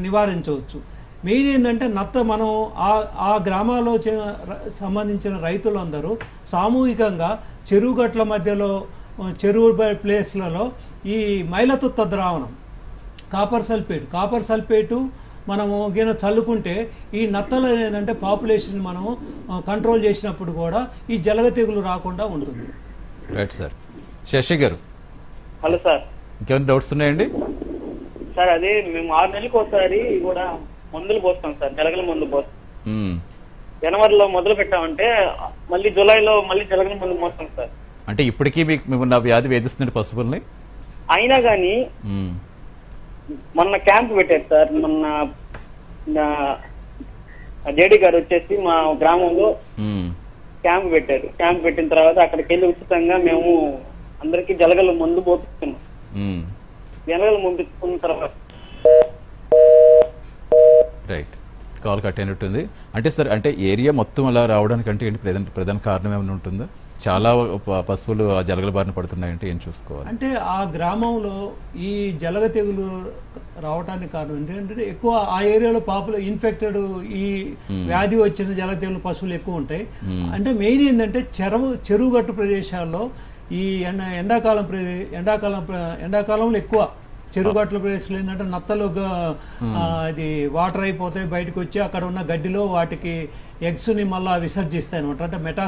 నివారించవచ్చు. మెయిన్ ఏంటంటే మనం ఆ గ్రామాల్లో సంబంధించిన రైతులందరూ సామూహికంగా చెరువు గట్ల మధ్యలో చెరువు ప్లేస్లలో ఈ మైలతుత్త ద్రావణం కాపర్ సల్ఫేటు మనము గిన చల్లుకుంటే ఈ నత్తలు ఏంటంటే పాపులేషన్ మనము కంట్రోల్ చేసినప్పుడు కూడా ఈ జలగ తెగులు రాకుండా ఉంటుంది. Right sir. శశి గారు, హలో సార్. ఇంకేమైనా డౌట్స్ ఉన్నాయండి? సార్ అదే మేము 6 నెలలకు ఒకసారి కూడా మందులు పోస్తాం సార్, జలగల మందు పోస్తాం. జనవరిలో మొదలు పెట్టామంటే మళ్ళీ జూలైలో మళ్ళీ జలగల మందు పోస్తాం సార్. అంటే ఇప్పటికీ మిమ్మల్ని ఆ వ్యాధి వేధిస్తుంది పశువుల్ని? అయినా కానీ మొన్న క్యాంప్ పెట్టారు సార్. మొన్న జేడీ గారు వచ్చేసి మా గ్రామంలో క్యాంప్ పెట్టారు. క్యాంప్ పెట్టిన తర్వాత అక్కడికి వెళ్ళి ఉచితంగా మేము అందరికి జలగల మందు పోతున్నాం. జలగల మందు తీసుకున్న తర్వాత రైట్, కాల్ కట్ అయినట్టుంది. అంటే సార్, అంటే ఏరియా మొత్తం అలా రావడానికి అంటే ఏంటి ప్రధాన కారణం ఏమైనా ఉంటుందా? చాలా పశువులు ఆ జలగల బారిన పడుతున్నాయంటే ఏం చూసుకోవాలి? అంటే ఆ గ్రామంలో ఈ జలగ తెగులు రావడానికి కారణం ఏంటంటే ఎక్కువ ఆ ఏరియాలో ఇన్ఫెక్టెడ్ ఈ వ్యాధి వచ్చిన జలగ తెగులు పశువులు ఎక్కువ ఉంటాయి. అంటే మెయిన్ ఏంటంటే చెరువు గట్టు ప్రదేశాల్లో ఈ ఎండాకాలంలో ఎక్కువ చెరువుగట్ల ప్రదేశాలు ఏంటంటే నత్తలు అది వాటర్ అయిపోతాయి, బయటకు వచ్చి అక్కడ ఉన్న గడ్డిలో వాటికి ఎగ్స్ ని మళ్ళా విసర్జిస్తాయి అనమాట. అంటే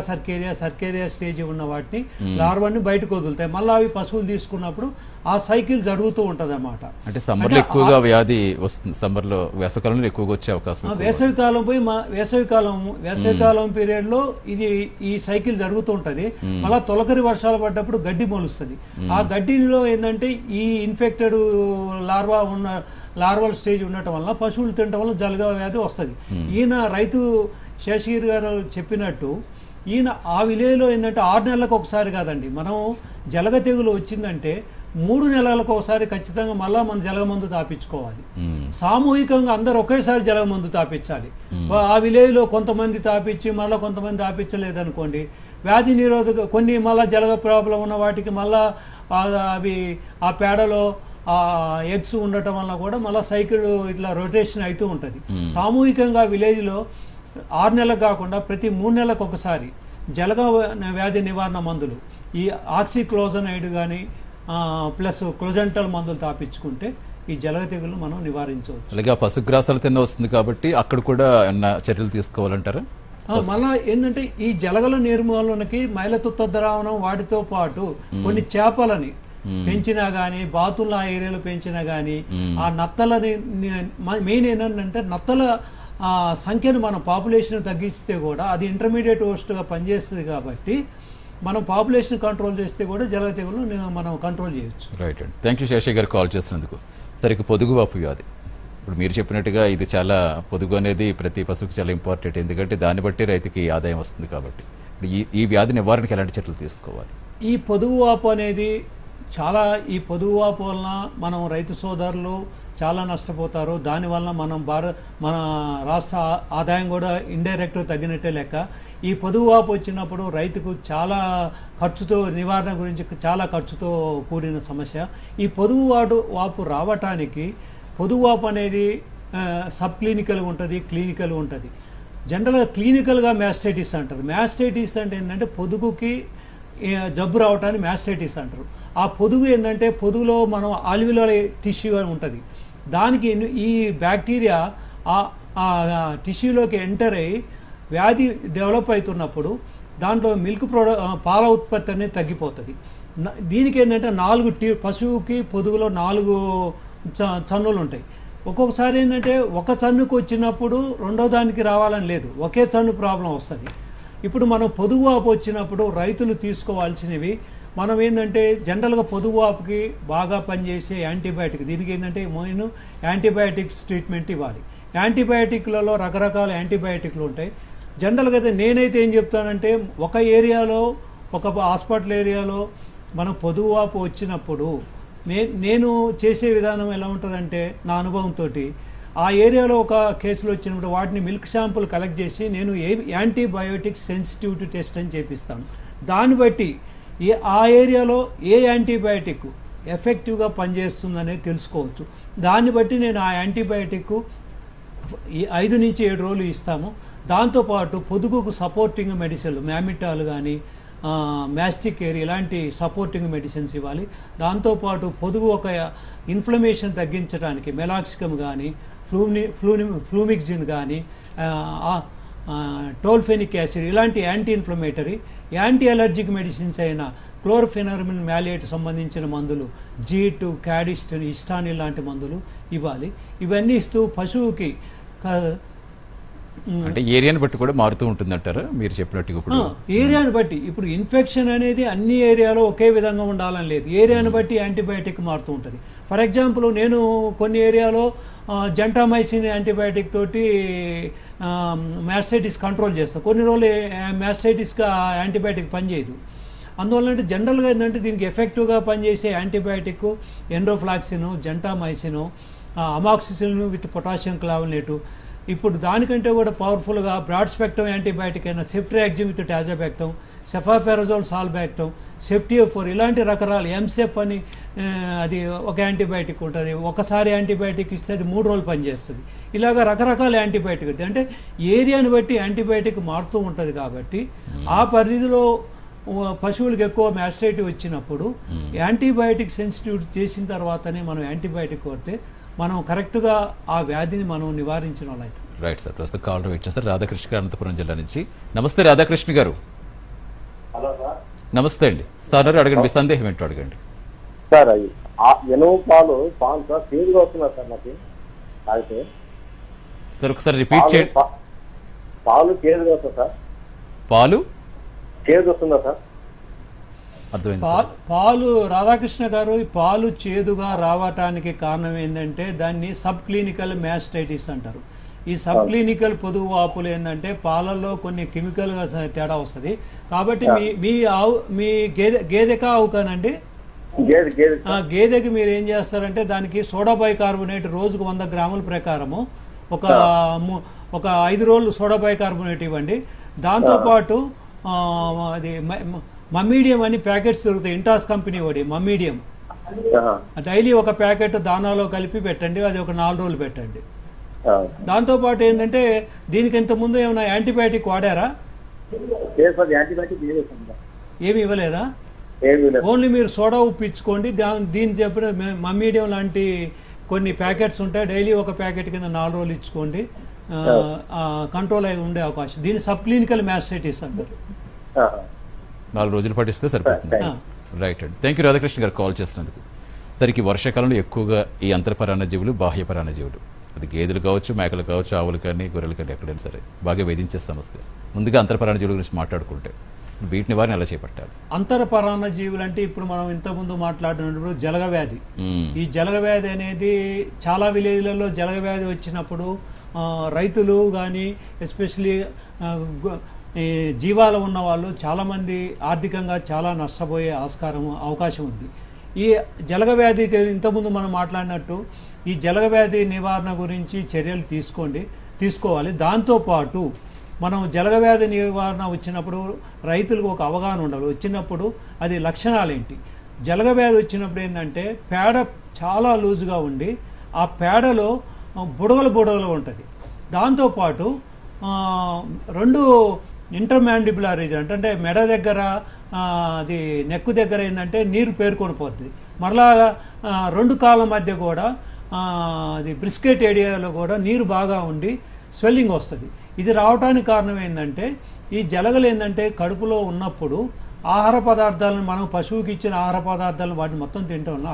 సర్కేరియా స్టేజ్ ఉన్న వాటిని లార్వాన్ని బయటకు వదులుతాయి. మళ్ళీ అవి పశువులు తీసుకున్నప్పుడు ఆ సైకిల్ జరుగుతూ ఉంటది అన్నమాట. అంటే సమ్మర్ లో ఎక్కువగా వ్యాధి వస్తుంది, సమ్మర్ లో వేసవికాలంలో ఎక్కువగా వచ్చే అవకాశం. వేసవికాలం పోయి వేసవికాలం పీరియడ్ లో ఈ సైకిల్ జరుగుతూ ఉంటది. మళ్ళా తొలకరి వర్షాలు పడ్డప్పుడు గడ్డి మొలుస్తుంది. ఆ గడ్డిలో ఏంటంటే ఈ ఇన్ఫెక్టెడ్ లార్వల్ స్టేజ్ ఉండటం వల్ల పశువులు తినటం వల్ల జలగ వ్యాధి వస్తుంది. ఈయన రైతు శేషగిరి గారు చెప్పినట్టు ఈయన ఆ విలేజ్లో ఏంటంటే 6 నెలలకు ఒకసారి కాదండి, మనం జలగ తెగులు వచ్చిందంటే 3 నెలలకు ఒకసారి ఖచ్చితంగా మళ్ళా మనం జలగ మందు తాపించుకోవాలి. సామూహికంగా అందరు ఒకేసారి జలగ మందు తాపించాలి. ఆ విలేజ్ లో కొంతమంది తాపించి మళ్ళీ కొంతమంది తాపించలేదనుకోండి, వ్యాధి నిరోధక కొన్ని మళ్ళా జలగ ప్రాబ్లం ఉన్న వాటికి మళ్ళా అవి ఆ పేడలో ఆ ఎగ్స్ ఉండటం వల్ల కూడా మళ్ళీ సైకిల్ ఇట్లా రొటేషన్ అవుతూ ఉంటుంది. సామూహికంగా విలేజ్ లో 6 నెలలకు కాకుండా ప్రతి 3 నెలలకు ఒకసారి జలగ వ్యాధి నివారణ మందులు ఈ ఆక్సిక్లోజనైడ్ కానీ ప్లస్ క్లోజెంటల్ మందులు తాపించుకుంటే ఈ జలగ తెగులు మనం నివారించవచ్చు. అలాగే పశుగ్రాసాలు తిన్న వస్తుంది కాబట్టి అక్కడ కూడా చర్యలు తీసుకోవాలంటారా? మళ్ళా ఏంటంటే ఈ జలగల నిర్మూలనకి మైలతుత్త ద్రావణం వాటితో పాటు కొన్ని చేపలని పెంచినా గానీ, బాతుల ఆ ఏరియాలో పెంచినా గానీ ఆ నత్తలని మెయిన్ ఏంటంటే నత్తల సంఖ్యను మనం పాపులేషన్ తగ్గిస్తే కూడా అది ఇంటర్మీడియట్ హోస్ట్ గా పనిచేస్తుంది. కాబట్టి మనం పాపులేషన్ కంట్రోల్ చేస్తే కూడా జలగ తెగులు మనం కంట్రోల్ చేయొచ్చు. రైట్ అండి, థ్యాంక్ యూ శేషయ్య గారు కాల్ చేసినందుకు. సరే, పొదుగువాపు వ్యాధి ఇప్పుడు మీరు చెప్పినట్టుగా ఇది చాలా పొదుగు అనేది ప్రతి పశువుకి చాలా ఇంపార్టెంట్, ఎందుకంటే దాన్ని బట్టి రైతుకి ఆదాయం వస్తుంది. కాబట్టి ఈ వ్యాధి నివారణకి ఎలాంటి చర్యలు తీసుకోవాలి? ఈ పొదుగువాపు అనేది ఈ పొదుగువాపు వలన మనం రైతు సోదరులు చాలా నష్టపోతారు. దానివల్ల మన రాష్ట్ర ఆదాయం కూడా ఇండైరెక్ట్ తగ్గినట్టే లెక్క. ఈ పొదుగువాపు వచ్చినప్పుడు రైతుకు చాలా నివారణ గురించి చాలా ఖర్చుతో కూడిన సమస్య. ఈ వాపు రావటానికి పొదుగువాపు అనేది సబ్ క్లినికల్ ఉంటుంది, క్లినికల్ ఉంటుంది. జనరల్గా క్లినికల్గా మ్యాస్టైటిస్ అంటారు. మ్యాస్టైటిస్ అంటే ఏంటంటే పొదుగుకి జబ్బు రావటాన్ని మ్యాస్టైటిస్ అంటారు. ఆ పొదుగు ఏంటంటే పొదుగులో మనం ఆల్వియోలర్ టిష్యూ అని ఉంటుంది. దానికి ఈ బ్యాక్టీరియా ఆ టిష్యూలోకి ఎంటర్ అయ్యి వ్యాధి డెవలప్ అవుతున్నప్పుడు దాంట్లో పాల ఉత్పత్తి అనేది తగ్గిపోతుంది. దీనికి ఏంటంటే 4 పశువుకి పొదుగులో 4 చన్నులు ఉంటాయి. ఒక్కొక్కసారి ఏంటంటే ఒక చన్నుకు వచ్చినప్పుడు రెండో దానికి రావాలని లేదు, ఒకే చన్ను ప్రాబ్లం వస్తుంది. ఇప్పుడు మనం పొదుగువాపు వచ్చినప్పుడు రైతులు తీసుకోవాల్సినవి మనం ఏంటంటే జనరల్గా పొదుగువాపుకి బాగా పనిచేసే యాంటీబయాటిక్, దీనికి ఏంటంటే మెయిన్ యాంటీబయాటిక్స్ ట్రీట్మెంట్ ఇవ్వాలి. యాంటీబయాటిక్లలో రకరకాల యాంటీబయాటిక్లు ఉంటాయి. జనరల్గా అయితే నేనైతే ఏం చెప్తానంటే ఒక ఏరియాలో ఒక హాస్పిటల్ ఏరియాలో మనం పొదుగువాపు వచ్చినప్పుడు నేను చేసే విధానం ఎలా ఉంటుందంటే నా అనుభవంతో ఆ ఏరియాలో ఒక కేసులో వచ్చినప్పుడు వాటిని మిల్క్ శాంపుల్ కలెక్ట్ చేసి నేను యాంటీబయోటిక్ సెన్సిటివిటీ టెస్ట్ అని చేపిస్తాను. దాన్ని బట్టి ఆ ఏరియాలో ఏ యాంటీబయాటిక్ ఎఫెక్టివ్గా పనిచేస్తుందనేది తెలుసుకోవచ్చు. దాన్ని బట్టి నేను ఆ యాంటీబయాటిక్ 5 నుంచి 7 రోజులు ఇస్తాము. దాంతోపాటు పొదుగుకు సపోర్టింగ్ మెడిసిన్లు మ్యామిటాల్ కానీ మ్యాస్టిక్ ఎయిర్ ఇలాంటి సపోర్టింగ్ మెడిసిన్స్ ఇవ్వాలి. దాంతోపాటు పొదుగు ఒక ఇన్ఫ్లమేషన్ తగ్గించడానికి మెలాక్సికమ్ కానీ ఫ్లూమిక్జిన్ కానీ టోల్ఫెనిక్ యాసిడ్ ఇలాంటి anti inflammatory anti allergic medicines అయిన క్లోరోఫెనర్మిన్ మ్యాలియేట్ సంబంధించిన మందులు జీట్ క్యాడిస్ట్ ఇస్టానిల్ లాంటి మందులు ఇవ్వాలి. ఇవన్నీ ఇస్తూ పశువుకి అంటే ఏరియాని బట్టి కూడా మారుతూ ఉంటుందంటారా మీరు చెప్పినట్టు? ఇప్పుడు ఏరియాని బట్టి ఇప్పుడు ఇన్ఫెక్షన్ అనేది అన్ని ఏరియాలో ఒకే విధంగా ఉండాలని లేదు. ఏరియాని బట్టి యాంటీబయాటిక్ మారుతూ ఉంటుంది. ఫర్ ఎగ్జాంపుల్ నేను కొన్ని ఏరియాలో జెంటామైసిన్ యాంటీబయాటిక్ తోటి మ్యాస్టైటిస్ కంట్రోల్ చేస్తాను. కొన్ని రోజులు మ్యాస్టైటిస్గా యాంటీబయాటిక్ పనిచేయదు. అందువల్ల జనరల్గా ఏంటంటే దీనికి ఎఫెక్టివ్గా పనిచేసే antibiotic ఎండోఫ్లాక్సిన్, gentamicin, amoxicillin with potassium క్లావనేటు. ఇప్పుడు దానికంటే కూడా పవర్ఫుల్గా బ్రాడ్ స్పెక్ట్రమ్ యాంటీబయాటిక్ అయిన సెఫ్ట్రాక్జిమ్ విత్ టాజాబ్యాక్టమ్, సెఫాఫెరజోల్ సాల్బ్యాక్టమ్, సెఫ్టియోఫోర్ ఇలాంటి రకరాలు ఎంసెఫ్ అని అది ఒక యాంటీబయాటిక్ ఉంటుంది. ఒకసారి యాంటీబయాటిక్ ఇస్తే అది 3 రోజులు పనిచేస్తుంది. ఇలాగ రకరకాల యాంటీబయాటిక్ అంటే ఏరియాని బట్టి యాంటీబయాటిక్ మారుతూ ఉంటుంది. కాబట్టి ఆ పరిధిలో పశువులకు ఎక్కువ మ్యాస్టైటిస్ వచ్చినప్పుడు యాంటీబయాటిక్ సెన్సిటివ్ చేసిన తర్వాతనే మనం యాంటీబయాటిక్ కొడితే మనం కరెక్ట్గా ఆ వ్యాధిని మనం నివారించిన వాళ్ళు అవుతాం. Right sir. ప్రస్తుతం కాల్ వెయిట్ చేస్తారు రాధాకృష్ణ గారు అనంతపురం జిల్లా నుంచి. నమస్తే రాధాకృష్ణ గారు. Hello sir. నమస్తే అండి. సార్ అడగండి, మీ సందేహం ఏంటో అడగండి. సార్ ఎనుగు పాలు సార్ చేదుగా వస్తున్నారు సార్ నాకు తాగితే. సార్ ఒకసారి రిపీట్ చేయండి. పాలు చేదుగా వస్తుంది సార్. పాలు చేదు వస్తుందా సార్? పాలు రాధాకృష్ణ గారు, ఈ పాలు చేదుగా రావటానికి కారణం ఏంటంటే దాన్ని సబ్ క్లినికల్ మ్యాస్టైటిస్ అంటారు. ఈ సబ్ క్లినికల్ పొదుగు వాపులు ఏంటంటే పాలల్లో కొన్ని కెమికల్ తేడా వస్తుంది. కాబట్టి మీ గేదెకా ఆవు కానండి, గేదెకి మీరు ఏం చేస్తారంటే దానికి సోడా బైకార్బోనేట్ రోజుకు 100 గ్రాముల ప్రకారము ఒక 5 రోజులు సోడా బైకార్బోనేట్ ఇవ్వండి. దాంతోపాటు అది మమ్మీడియం అని ప్యాకెట్స్ దొరుకుతాయి, ఇంటాస్ కంపెనీ వాడి మమ్మీడియం. డైలీ ఒక ప్యాకెట్ దానాలో కలిపి పెట్టండి, అది ఒక 4 రోజులు పెట్టండి. దాంతోపాటు ఏంటంటే దీనికి ఇంత ముందు ఏమైనా యాంటీబయాటిక్ వాడారా? ఏమి ఇవ్వలేదా? ఓన్లీ మీరు సోడా ఉప్పు ఇచ్చుకోండి. దీని చెప్పిన మమ్మీడియం లాంటి కొన్ని ప్యాకెట్స్ ఉంటాయి, డైలీ ఒక ప్యాకెట్ కింద 4 రోజులు ఇచ్చుకోండి, కంట్రోల్ అయి ఉండే అవకాశం. దీన్ని సబ్ క్లినికల్ మ్యాస్టైటిస్ అంటారు. 4 రోజులు పాటిస్తే సరిపోతుంది. రైట్ అండి. థ్యాంక్ యూ రాధాకృష్ణ గారు కాల్ చేసినందుకు. సరికి వర్షాకాలంలో ఎక్కువగా ఈ అంతర్పరాన్న జీవులు, బాహ్య పరాన్న జీవులు, అది గేదెలు కావచ్చు, మేకలు కావచ్చు, ఆవులు కానీ, గొర్రెలు కానీ ఎక్కడైనా సరే బాగా వేధించే సమస్య. ముందుగా అంతర్పరాన్న జీవుల గురించి మాట్లాడుకుంటే వీటి నివారణ ఎలా చేపట్టాలి? అంతర్పరాన్న జీవులు అంటే ఇప్పుడు మనం ఇంతకుముందు మాట్లాడినప్పుడు జలగ వ్యాధి. ఈ జలగ వ్యాధి అనేది చాలా విలేజ్లలో జలగ వ్యాధి వచ్చినప్పుడు రైతులు కానీ ఎస్పెషలీ జీవాలు ఉన్న వాళ్ళు చాలామంది ఆర్థికంగా చాలా నష్టపోయే అవకాశం ఉంది. ఈ జలగ వ్యాధి ఇంతకుముందు మనం మాట్లాడినట్టు ఈ జలగ వ్యాధి నివారణ గురించి చర్యలు తీసుకోవాలి. దాంతోపాటు మనం జలగ వ్యాధి నివారణ వచ్చినప్పుడు రైతులకు ఒక అవగాహన ఉండాలి. వచ్చినప్పుడు అది లక్షణాలు ఏంటి? జలగ వ్యాధి వచ్చినప్పుడు ఏంటంటే పేడ చాలా లూజుగా ఉండి ఆ పేడలో బుడగలు ఉంటుంది. దాంతోపాటు 2 ఇంటర్మాండిబులర్ రీజన్ అంటే మెడ దగ్గర అది నెక్కు దగ్గర ఏంటంటే నీరు పేరుకొని పోతుంది. మరలా 2 కాళ్ళ మధ్య కూడా అది బ్రిస్కెట్ ఏరియాలో కూడా నీరు బాగా ఉండి స్వెల్లింగ్ వస్తుంది. ఇది రావడానికి కారణం ఏంటంటే ఈ జలగలు ఏంటంటే కడుపులో ఉన్నప్పుడు ఆహార పదార్థాలను మనం పశువుకి ఇచ్చిన ఆహార పదార్థాలను వాటిని మొత్తం తినటం వల్ల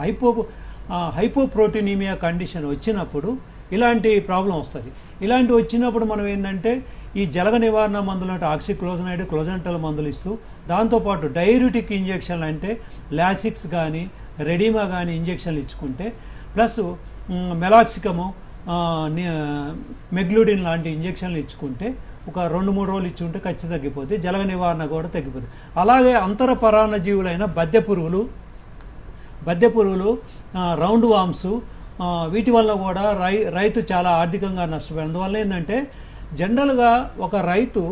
హైపోప్రోటీనిమియా కండిషన్ వచ్చినప్పుడు ఇలాంటి ప్రాబ్లం వస్తుంది. ఇలాంటి వచ్చినప్పుడు మనం ఏంటంటే ఈ జలగ నివారణ మందులు అంటే ఆక్సిక్లోజనైడ్, క్లోజెంటల్ మందులు ఇస్తూ దాంతోపాటు డైయూరిటిక్ ఇంజెక్షన్లు అంటే లాసిక్స్ కానీ రెడీమా కానీ ఇంజెక్షన్లు ఇచ్చుకుంటే ప్లస్ మెలాక్సికము మెగ్లూడిన్ లాంటి ఇంజెక్షన్లు ఇచ్చుకుంటే ఒక 2-3 రోజులు ఇచ్చి ఉంటే ఖచ్చితంగా తగ్గిపోతుంది. జలగ నివారణ కూడా తగ్గిపోతుంది. అలాగే అంతర పరాన్నజీవులైన బద్దె పురుగులు, రౌండ్ వామ్స్, వీటి వల్ల కూడా రైతు చాలా ఆర్థికంగా నష్టపోయాడు. అందువల్ల ఏంటంటే జనరల్గా ఒక రైతు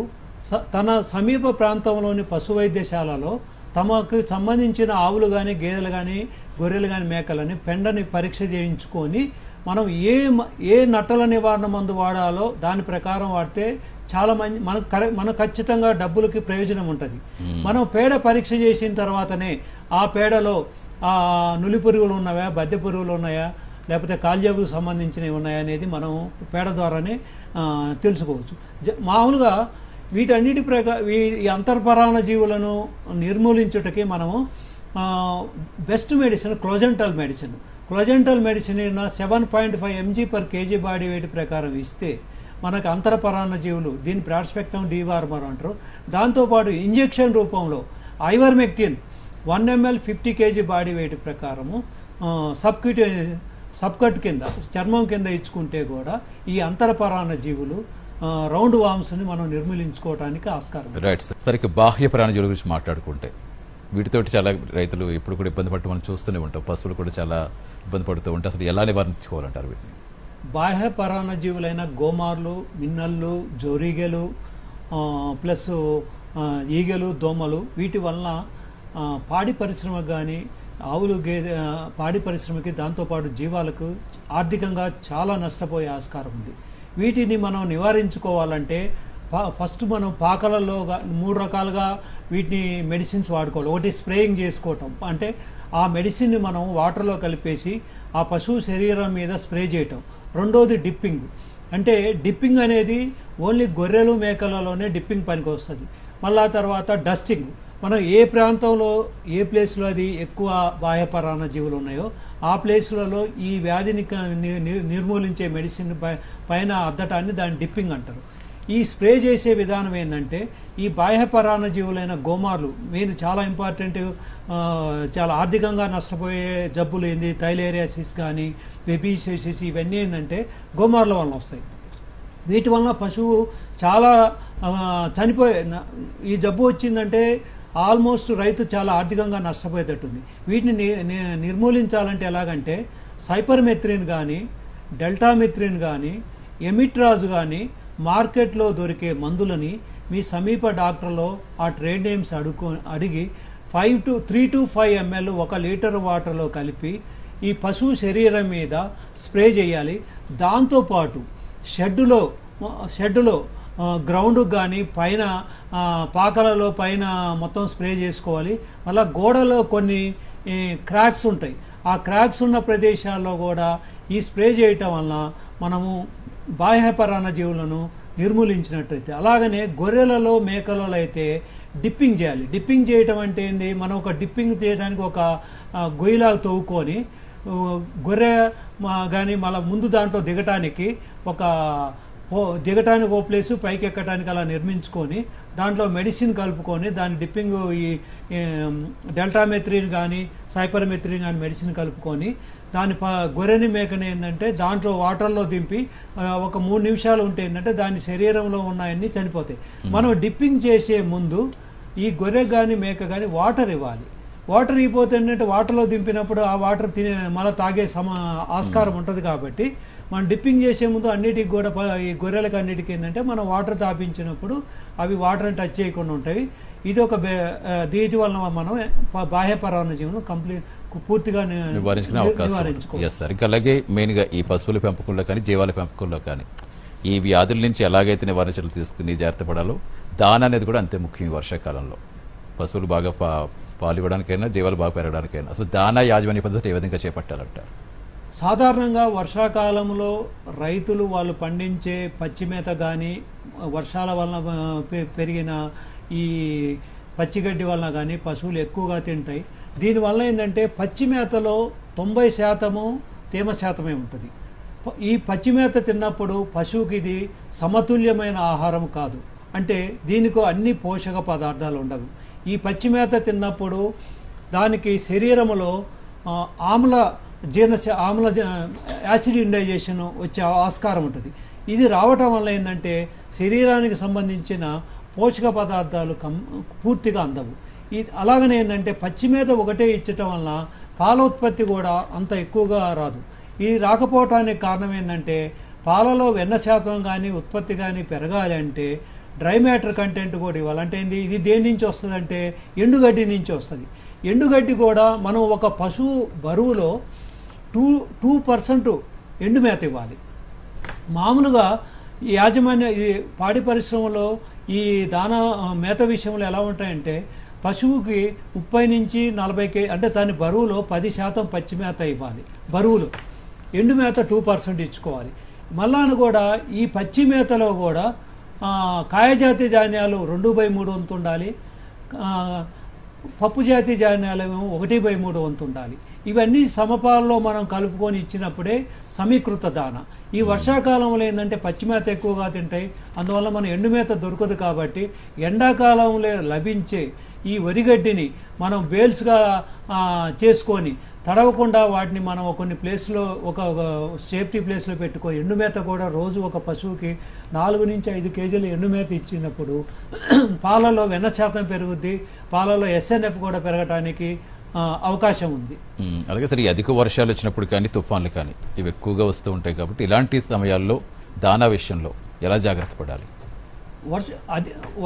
తన సమీప ప్రాంతంలోని పశు వైద్యశాలలో తమకు సంబంధించిన ఆవులు కానీ, గేదెలు కానీ, గొర్రెలు కానీ, మేకలని పెండని పరీక్ష చేయించుకొని మనం ఏ నట్టల నివారణ మందు వాడాలో దాని ప్రకారం వాడితే చాలా మంది మనకు ఖచ్చితంగా డబ్బులకి ప్రయోజనం ఉంటుంది. మనం పేడ పరీక్ష చేసిన తర్వాతనే ఆ పేడలో నులి పురుగులు ఉన్నాయా, బద్దె పురుగులు ఉన్నాయా, లేకపోతే కాల్జేబుకు సంబంధించినవి ఉన్నాయా అనేది మనం పేడ ద్వారానే తెలుసుకోవచ్చు. మామూలుగా వీటన్నిటి ఈ అంతర్పరాణ జీవులను నిర్మూలించుటకి మనము best medicine closantel medicine 7.5 mg/kg body weight ప్రకారం ఇస్తే మనకు అంతరపరాన్న జీవులు, దీని ప్రాస్పెక్టమ్ డీవార్మర్ అంటారు. దాంతోపాటు ఇంజెక్షన్ రూపంలో ivermectin 1 ml 50 kg body weight ప్రకారము సబ్కట్ కింద, చర్మం కింద ఇచ్చుకుంటే కూడా ఈ అంతరపరాన్న జీవులు, రౌండ్ వామ్స్ని మనం నిర్మూలించుకోవడానికి ఆస్కారం. Right sir. సరే, బాహ్య ప్రాణజీవుల గురించి మాట్లాడుకుంటే వీటితోటి చాలా రైతులు ఇప్పుడు కూడా ఇబ్బంది పడుతూ మనం చూస్తూనే ఉంటాం. పశువులు కూడా చాలా ఇబ్బంది పడుతూ ఉంటాయి. అసలు ఎలా నివారించుకోవాలంటారు వీటిని? బాహ్య పరాన్నజీవులైన గోమార్లు, మిన్నళ్ళు, జోరీగలు, ప్లస్ ఈగలు, దోమలు, వీటి వలన పాడి పరిశ్రమకు కానీ, ఆవులు, గేదె పాడి పరిశ్రమకి, దాంతోపాటు జీవాలకు ఆర్థికంగా చాలా నష్టపోయే ఆస్కారం ఉంది. వీటిని మనం నివారించుకోవాలంటే ఫస్ట్ మనం పాకలలో 3 రకాలుగా వీటిని మెడిసిన్స్ వాడుకోవాలి. ఒకటి స్ప్రేయింగ్ చేసుకోవటం, అంటే ఆ మెడిసిన్ని మనం వాటర్లో కలిపేసి ఆ పశువు శరీరం మీద స్ప్రే చేయటం. రెండోది డిప్పింగ్, అంటే డిప్పింగ్ అనేది ఓన్లీ గొర్రెలు, మేకలలోనే డిప్పింగ్ పనికి వస్తుంది. మళ్ళా తర్వాత డస్టింగ్, మనం ఏ ప్రాంతంలో ఏ ప్లేస్లో అది ఎక్కువ బాహ్య పరాన్న జీవులు ఉన్నాయో ఆ ప్లేస్లలో ఈ వ్యాధిని నిర్మూలించే మెడిసిన్ పైన అద్దటాన్ని దాన్ని డిప్పింగ్ అంటారు. ఈ స్ప్రే చేసే విధానం ఏంటంటే ఈ బాహ్య పరాన్న జీవులైన గోమార్లు చాలా ఇంపార్టెంట్, చాలా ఆర్థికంగా నష్టపోయే జబ్బులు ఏంది, థైలేరియాసిస్ కానీ, బెబీసిస్, ఇవన్నీ ఏంటంటే గోమార్ల వలన వస్తాయి. వీటి వలన పశువు చాలా చనిపోయే, ఈ జబ్బు వచ్చిందంటే ఆల్మోస్ట్ రైతు చాలా ఆర్థికంగా నష్టపోయేటట్టుంది. వీటిని నిర్మూలించాలంటే ఎలాగంటే సైపర్మెత్రిన్ కానీ, డెల్టామెత్రిన్ కానీ, ఎమిట్రాజ్ కానీ మార్కెట్లో దొరికే మందులని మీ సమీప డాక్టర్లో ఆ ట్రేడ్ నేమ్స్ అడిగి 3 to 5 ml 1 లీటర్ వాటర్లో కలిపి ఈ పశువు శరీరం మీద స్ప్రే చేయాలి. దాంతోపాటు షెడ్డులో గ్రౌండ్ కానీ, పైన పాకలలో పైన మొత్తం స్ప్రే చేసుకోవాలి. మళ్ళీ గోడలో కొన్ని క్రాక్స్ ఉంటాయి, ఆ క్రాక్స్ ఉన్న ప్రదేశాల్లో కూడా ఈ స్ప్రే చేయటం వలన మనము బాహ్య పరాన్న జీవులను నిర్మూలించినట్టయితే. అలాగనే గొర్రెలలో, మేకలలో అయితే డిప్పింగ్ చేయాలి. డిప్పింగ్ చేయటం అంటే ఏంది, మనం ఒక డిప్పింగ్ చేయడానికి ఒక గొయ్యిలాగా తవ్వుకొని గొర్రె కానీ మళ్ళీ ముందు దాంట్లో దిగటానికి ఓ ప్లేసు, పైకి ఎక్కడానికి అలా నిర్మించుకొని దాంట్లో మెడిసిన్ కలుపుకొని దాని డిప్పింగ్ ఈ డెల్టామెత్రిన్ కానీ, సైపర్మెత్రిన్ కానీ మెడిసిన్ కలుపుకొని దాని గొర్రెని, మేకని ఏంటంటే దాంట్లో వాటర్లో దింపి ఒక 3 నిమిషాలు ఉంటే ఏంటంటే దాని శరీరంలో ఉన్నాయన్నీ చనిపోతాయి. మనం డిప్పింగ్ చేసే ముందు ఈ గొర్రె కానీ, మేక కానీ వాటర్ ఇవ్వాలి. వాటర్ ఇవ్వకపోతే ఏంటంటే వాటర్లో దింపినప్పుడు ఆ వాటర్ మళ్ళీ తాగే ఆస్కారం ఉంటుంది. కాబట్టి మనం డిప్పింగ్ చేసే ముందు అన్నిటికి కూడా, ఈ గొర్రెలకు అన్నిటికీ ఏంటంటే మనం వాటర్ తాపించినప్పుడు అవి వాటర్ని టచ్ చేయకుండా ఉంటాయి. ఇది ఒక దీటి వలన మనం బాహ్య పరాన్న జీవులను పూర్తిగా నివారించుకునే అవకాశం. ఇంకా అలాగే మెయిన్గా ఈ పశువుల పెంపకంలో కానీ, జీవాల పెంపకంలో కానీ ఈ వ్యాధుల నుంచి ఎలాగైతే నివారణ తీసుకుని జాగ్రత్త పడాలో దాని అనేది కూడా అంతే ముఖ్యం. ఈ వర్షాకాలంలో పశువులు బాగా పాలు ఇవ్వడానికైనా, జీవాలు బాగా పెరగడానికైనా అసలు దానా యాజమాన్య పద్ధతి ఏ విధంగా చేపట్టాలంటారు? సాధారణంగా వర్షాకాలంలో రైతులు వాళ్ళు పండించే పచ్చి మేత కానీ, వర్షాల వలన పెరిగిన ఈ పచ్చిగడ్డి వలన కానీ పశువులు ఎక్కువగా తింటాయి. దీనివల్ల ఏంటంటే పచ్చి మేతలో 90% తేమ శాతమే ఉంటుంది. ఈ పచ్చి మేత తిన్నప్పుడు పశువుకి ఇది సమతుల్యమైన ఆహారం కాదు, అంటే దీనికి అన్ని పోషక పదార్థాలు ఉండవు. ఈ పచ్చి మేత తిన్నప్పుడు దానికి శరీరంలో ఆమ్ల యాసిడ్ ఇండైజేషన్ వచ్చే ఆస్కారం ఉంటుంది. ఇది రావటం వల్ల ఏంటంటే శరీరానికి సంబంధించిన పోషక పదార్థాలు పూర్తిగా అందవు. అలాగనే ఏంటంటే పచ్చి మేత ఒకటే ఇచ్చటం వలన పాల ఉత్పత్తి కూడా అంత ఎక్కువగా రాదు. ఇది రాకపోవటానికి కారణం ఏంటంటే పాలలో వెన్న శాతం కానీ ఉత్పత్తి కానీ పెరగాలి అంటే డ్రై మ్యాటర్ కంటెంట్ కూడా ఇవ్వాలి. అంటే ఇది దేని నుంచి వస్తుంది అంటే ఎండుగడ్డి నుంచి వస్తుంది. ఎండుగడ్డి కూడా మనం ఒక పశువు బరువులో 2% ఎండు మేత ఇవ్వాలి. మామూలుగా ఈ యాజమాన్య ఈ పాడి పరిశ్రమలో ఈ దానా మేత విషయంలో ఎలా ఉంటాయంటే పశువుకి 30 నుంచి 40 అంటే దాని బరువులో 10% పచ్చి మేత ఇవ్వాలి. బరువులు ఎండు మేత 2% ఇచ్చుకోవాలి. మళ్ళాను కూడా ఈ పచ్చి మేతలో కూడా కాయజాతి ధాన్యాలు 2/3 వంతు ఉండాలి. పప్పు జాతి ధాన్యాలు ఏమో 1/3 వంతు ఉండాలి. ఇవన్నీ సమపాలలో మనం కలుపుకొని ఇచ్చినప్పుడే సమీకృత దాన. ఈ వర్షాకాలంలో ఏంటంటే పచ్చిమేత ఎక్కువగా తింటాయి, అందువల్ల మన ఎండుమేత దొరకదు. కాబట్టి ఎండాకాలంలో లభించే ఈ వరిగడ్డిని మనం బేల్స్గా చేసుకొని తడవకుండా వాటిని మనం కొన్ని ప్లేస్లో ఒక సేఫ్టీ ప్లేస్లో పెట్టుకొని ఎండుమేత కూడా రోజు ఒక పశువుకి 4 నుంచి 5 కేజీలు ఎండుమేత ఇచ్చినప్పుడు పాలలో వెన్న శాతం పెరుగుద్ది, పాలలో SNF కూడా పెరగటానికి అవకాశం ఉంది. అలాగే సరే, అధిక వర్షాలు వచ్చినప్పుడు కానీ తుఫాన్లు కానీ ఇవి ఎక్కువగా వస్తూ ఉంటాయి. కాబట్టి ఇలాంటి సమయాల్లో దానా విషయంలో ఎలా జాగ్రత్త పడాలి?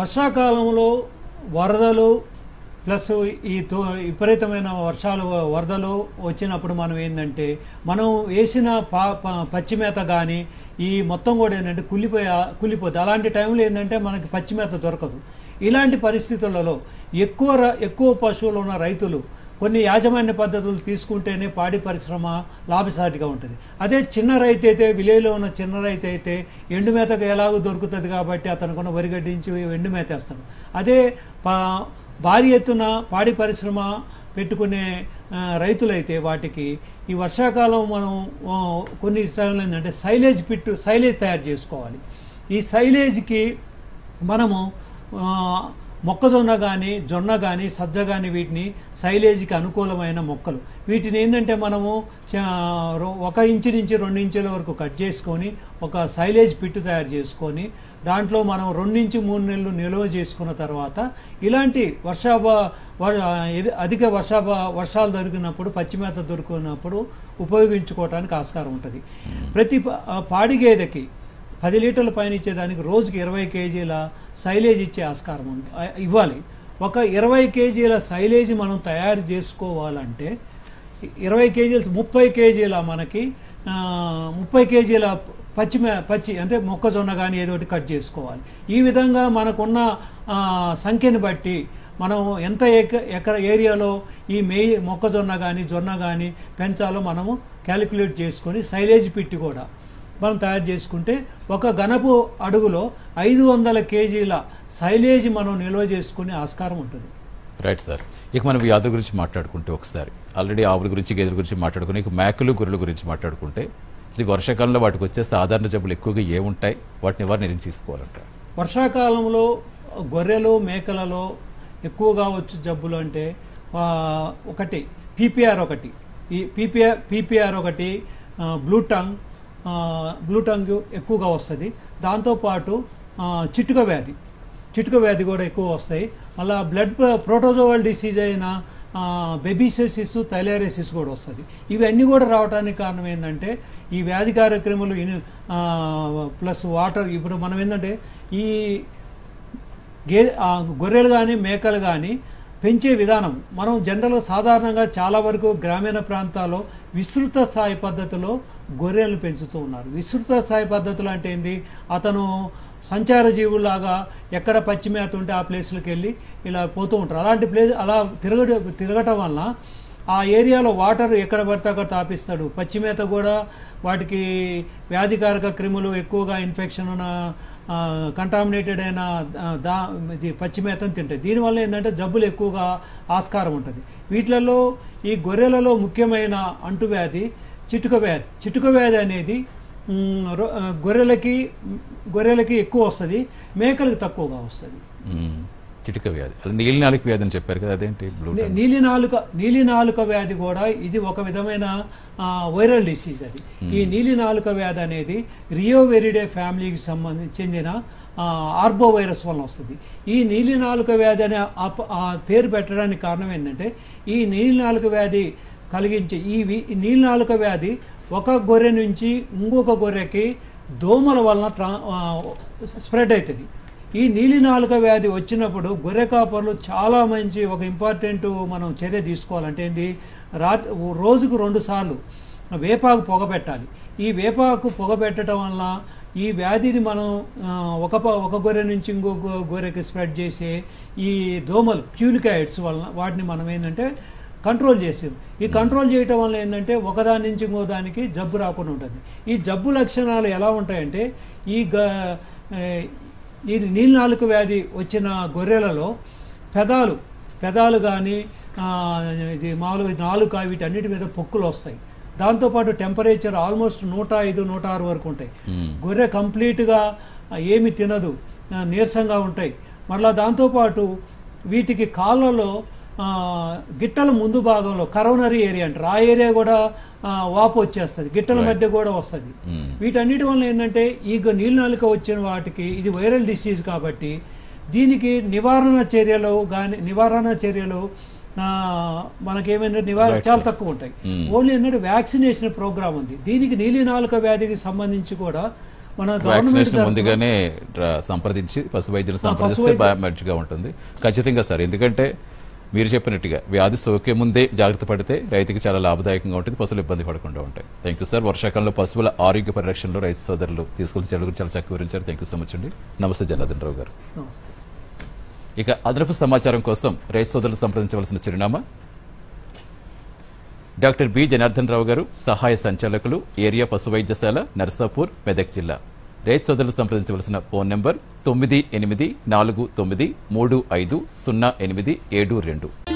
వర్షాకాలంలో వరదలు ప్లస్ ఈ విపరీతమైన వరదలు వచ్చినప్పుడు మనం ఏంటంటే మనం వేసిన పచ్చిమేత కానీ ఈ మొత్తం కూడా ఏంటంటే కుళ్ళిపోతుంది. అలాంటి టైంలో ఏంటంటే మనకి పచ్చిమేత దొరకదు. ఇలాంటి పరిస్థితులలో ఎక్కువ పశువులు ఉన్న రైతులు కొన్ని యాజమాన్య పద్ధతులు తీసుకుంటేనే పాడి పరిశ్రమ లాభసాటిగా ఉంటుంది. అదే చిన్న రైతు అయితే, విలేజ్లో ఉన్న చిన్న రైతు అయితే ఎండుమేతకు ఎలాగో దొరుకుతుంది కాబట్టి అతనుకున్న వరిగడ్డించి ఎండుమేత వేస్తాడు. అదే భారీ ఎత్తున పాడి పరిశ్రమ పెట్టుకునే రైతులైతే వాటికి ఈ వర్షాకాలం మనం కొన్ని టైంలో ఏంటంటే సైలేజ్ తయారు చేసుకోవాలి. ఈ సైలేజ్కి మనము మొక్కజొన్న కానీ జొన్న కానీ సజ్జ కానీ వీటిని సైలేజ్కి అనుకూలమైన మొక్కలు. వీటిని ఏంటంటే మనము 1 ఇంచు నుంచి 2 ఇంచుల వరకు కట్ చేసుకొని ఒక సైలేజ్ పిట్టు తయారు చేసుకొని దాంట్లో మనం 2 నుంచి 3 నెలలు నిల్వ చేసుకున్న తర్వాత ఇలాంటి అధిక వర్షాలు దొరికినప్పుడు పచ్చిమేత దొరికినప్పుడు ఉపయోగించుకోవడానికి ఆస్కారం ఉంటుంది. ప్రతి పాడి గేదెకి 10 లీటర్ల పైన ఇచ్చేదానికి రోజుకి 20 కేజీల సైలేజ్ ఇచ్చే ఆస్కారం ఇవ్వాలి. ఒక 20 కేజీల సైలేజ్ మనం తయారు చేసుకోవాలంటే 20 కేజీలు 30 కేజీల మనకి 30 కేజీల పచ్చి అంటే మొక్కజొన్న కానీ ఏదో ఒకటి కట్ చేసుకోవాలి. ఈ విధంగా మనకున్న సంఖ్యను బట్టి మనం ఎంత ఏరియాలో ఈ మొక్కజొన్న కానీ జొన్న కానీ పెంచాలో మనము క్యాలిక్యులేట్ చేసుకొని సైలేజ్ పిట్టి కూడా మనం తయారు చేసుకుంటే ఒక గనపు అడుగులో 500 కేజీల సైలేజ్ మనం నిల్వ చేసుకునే ఆస్కారం ఉంటుంది. Right sir. ఇక మనం వ్యాధుల గురించి మాట్లాడుకుంటే ఒకసారి ఆల్రెడీ ఆవుల గురించి గేదెల గురించి మాట్లాడుకుని ఇక మేకలు గొర్రెల గురించి మాట్లాడుకుంటే అసలు వర్షాకాలంలో వాటికి వచ్చే సాధారణ జబ్బులు ఎక్కువగా ఏముంటాయి, వాటిని ఎవరిని తీసుకోవాలంటారు? వర్షాకాలంలో గొర్రెలు మేకలలో ఎక్కువగా వచ్చే జబ్బులు అంటే ఒకటి పీపీఆర్ ఒకటి, ఈ పీపీఆర్ ఒకటి, బ్లూ టంగ్ ఎక్కువగా వస్తుంది. దాంతోపాటు చిటుక వ్యాధి కూడా ఎక్కువ వస్తాయి. మళ్ళీ బ్లడ్ ప్రోటోజోవల్ డిసీజ్ అయిన బెబీసియోసిస్, థైలేరియాసిస్ కూడా వస్తుంది. ఇవన్నీ కూడా రావడానికి కారణం ఏంటంటే ఈ వ్యాధికారక క్రిములు ప్లస్ వాటర్. ఇప్పుడు మనం ఏంటంటే ఈ గొర్రెలు కానీ మేకలు కానీ పెంచే విధానం మనం జనరల్గా సాధారణంగా చాలా వరకు గ్రామీణ ప్రాంతాల్లో విస్తృత స్థాయి పద్ధతిలో గొర్రెలను పెంచుతూ ఉన్నారు. విస్తృత స్థాయి పద్ధతులు అంటే ఏంది, అతను సంచార జీవులాగా ఎక్కడ పచ్చి మేత ఉంటే ఆ ప్లేస్లకు వెళ్ళి ఇలా పోతూ ఉంటారు. అలాంటి ప్లేస్ అలా తిరగటం వలన ఆ ఏరియాలో వాటర్ ఎక్కడ పడితే అక్కడ తాపిస్తాడు. పచ్చి మేత కూడా వాటికి వ్యాధికారక క్రిములు ఎక్కువగా ఇన్ఫెక్షన్ ఉన్న కంటామినేటెడ్ అయిన పచ్చి మేతను తింటాయి. దీనివల్ల ఏంటంటే జబ్బులు ఎక్కువగా ఆస్కారం ఉంటుంది. వీటిలలో ఈ గొర్రెలలో ముఖ్యమైన అంటువ్యాధి చిటుక వ్యాధి అనేది గొర్రెలకి ఎక్కువ వస్తుంది, మేకలకు తక్కువగా వస్తుంది. చిటిక వ్యాధి అలా నీలినాలుక వ్యాధి అని చెప్పారు కదా, అదేంటి బ్లూ టంగ్? నీలినాలుక వ్యాధి కూడా ఇది ఒక విధమైన వైరల్ డిసీజ్. అది ఈ నీలినాలుక వ్యాధి అనేది రియోవెరిడే ఫ్యామిలీకి చెందిన ఆర్బో వైరస్ వలన వస్తుంది. ఈ నీలినాలుక వ్యాధి అనే ఆ పేరు పెట్టడానికి కారణం ఏంటంటే ఈ నీలినాలుక వ్యాధి కలిగించే ఈ నీలినాలుక వ్యాధి ఒక గొర్రె నుంచి ఇంకొక గొర్రెకి దోమల వలన స్ప్రెడ్ అవుతుంది. ఈ నీలినాలుక వ్యాధి వచ్చినప్పుడు గొర్రె కాపర్లు చాలా మంచి ఒక ఇంపార్టెంట్ మనం చర్య తీసుకోవాలంటే ఏంటి, రోజుకు 2 సార్లు వేపాకు పొగ పెట్టాలి. ఈ వేపాకు పొగ పెట్టడం వల్ల ఈ వ్యాధిని మనం ఒక గొర్రె నుంచి ఇంకో గొర్రెకి స్ప్రెడ్ చేసే ఈ దోమలు క్యూలికాయిడ్స్ వలన వాటిని మనం ఏంటంటే కంట్రోల్ చేసాం. ఈ కంట్రోల్ చేయటం వల్ల ఏంటంటే ఒకదాని నుంచి ఇంకో దానికి జబ్బు రాకుండా ఉంటుంది. ఈ జబ్బు లక్షణాలు ఎలా ఉంటాయంటే ఈ నీలినాలుక వ్యాధి వచ్చిన గొర్రెలలో పెదాలు కానీ ఇది మామూలుగా నాలుక వీటన్నిటి మీద పొక్కులు వస్తాయి. దాంతోపాటు టెంపరేచర్ ఆల్మోస్ట్ 105-106 వరకు ఉంటాయి. గొర్రె కంప్లీట్గా ఏమి తినదు, నీరసంగా ఉంటాయి. మళ్ళీ దాంతోపాటు వీటికి కాళ్ళలో గిట్టల ముందు భాగంలో కరోనరీ ఏరియా అంటారు, ఆ ఏరియా కూడా వాపు వచ్చేస్తుంది, గిట్టల మధ్య కూడా వస్తుంది. వీటన్నిటి వల్ల ఏంటంటే ఈ నీలినాలుక వచ్చిన వాటికి ఇది వైరల్ డిసీజ్ కాబట్టి దీనికి నివారణ చర్యలు మనకేమైనా నివారణ చాలా తక్కువ ఉంటాయి. ఓన్లీ ఏంటంటే వ్యాక్సినేషన్ ప్రోగ్రామ్ ఉంది. దీనికి నీలినాలుక వ్యాధికి సంబంధించి కూడా మన వ్యాక్సినేషన్ ముందుగానే సంప్రదించి పశు వైద్యులు సంప్రదిస్తే మంచిగా ఉంటుంది. ఖచ్చితంగా సార్, ఎందుకంటే మీరు చెప్పినట్టుగా వ్యాధి సోకే ముందే జాగ్రత్త పడితే రైతుకి చాలా లాభదాయకంగా ఉంటుంది, పశువులు ఇబ్బంది పడకుండా ఉంటాయి. Thank you sir. వర్షాకాలంలో పశువుల ఆరోగ్య పరిరక్షణలో రైతు సోదరులు తీసుకుని చెడుగు చాలా చక్కగా వివరించారు. థ్యాంక్ యూ సో మచ్ అండి. నమస్తే జనార్దన్ రావు గారు. ఇక అదనపు సమాచారం కోసం రైతు సోదరులు సంప్రదించవలసిన చిరునామా డాక్టర్ బి జనార్దన్ రావు గారు, సహాయ సంచాలకులు, ఏరియా పశు వైద్యశాల, నర్సాపూర్, మెదక్ జిల్లా. రైతు సోదరులు సంప్రదించవలసిన ఫోన్ నెంబర్ 9849350872.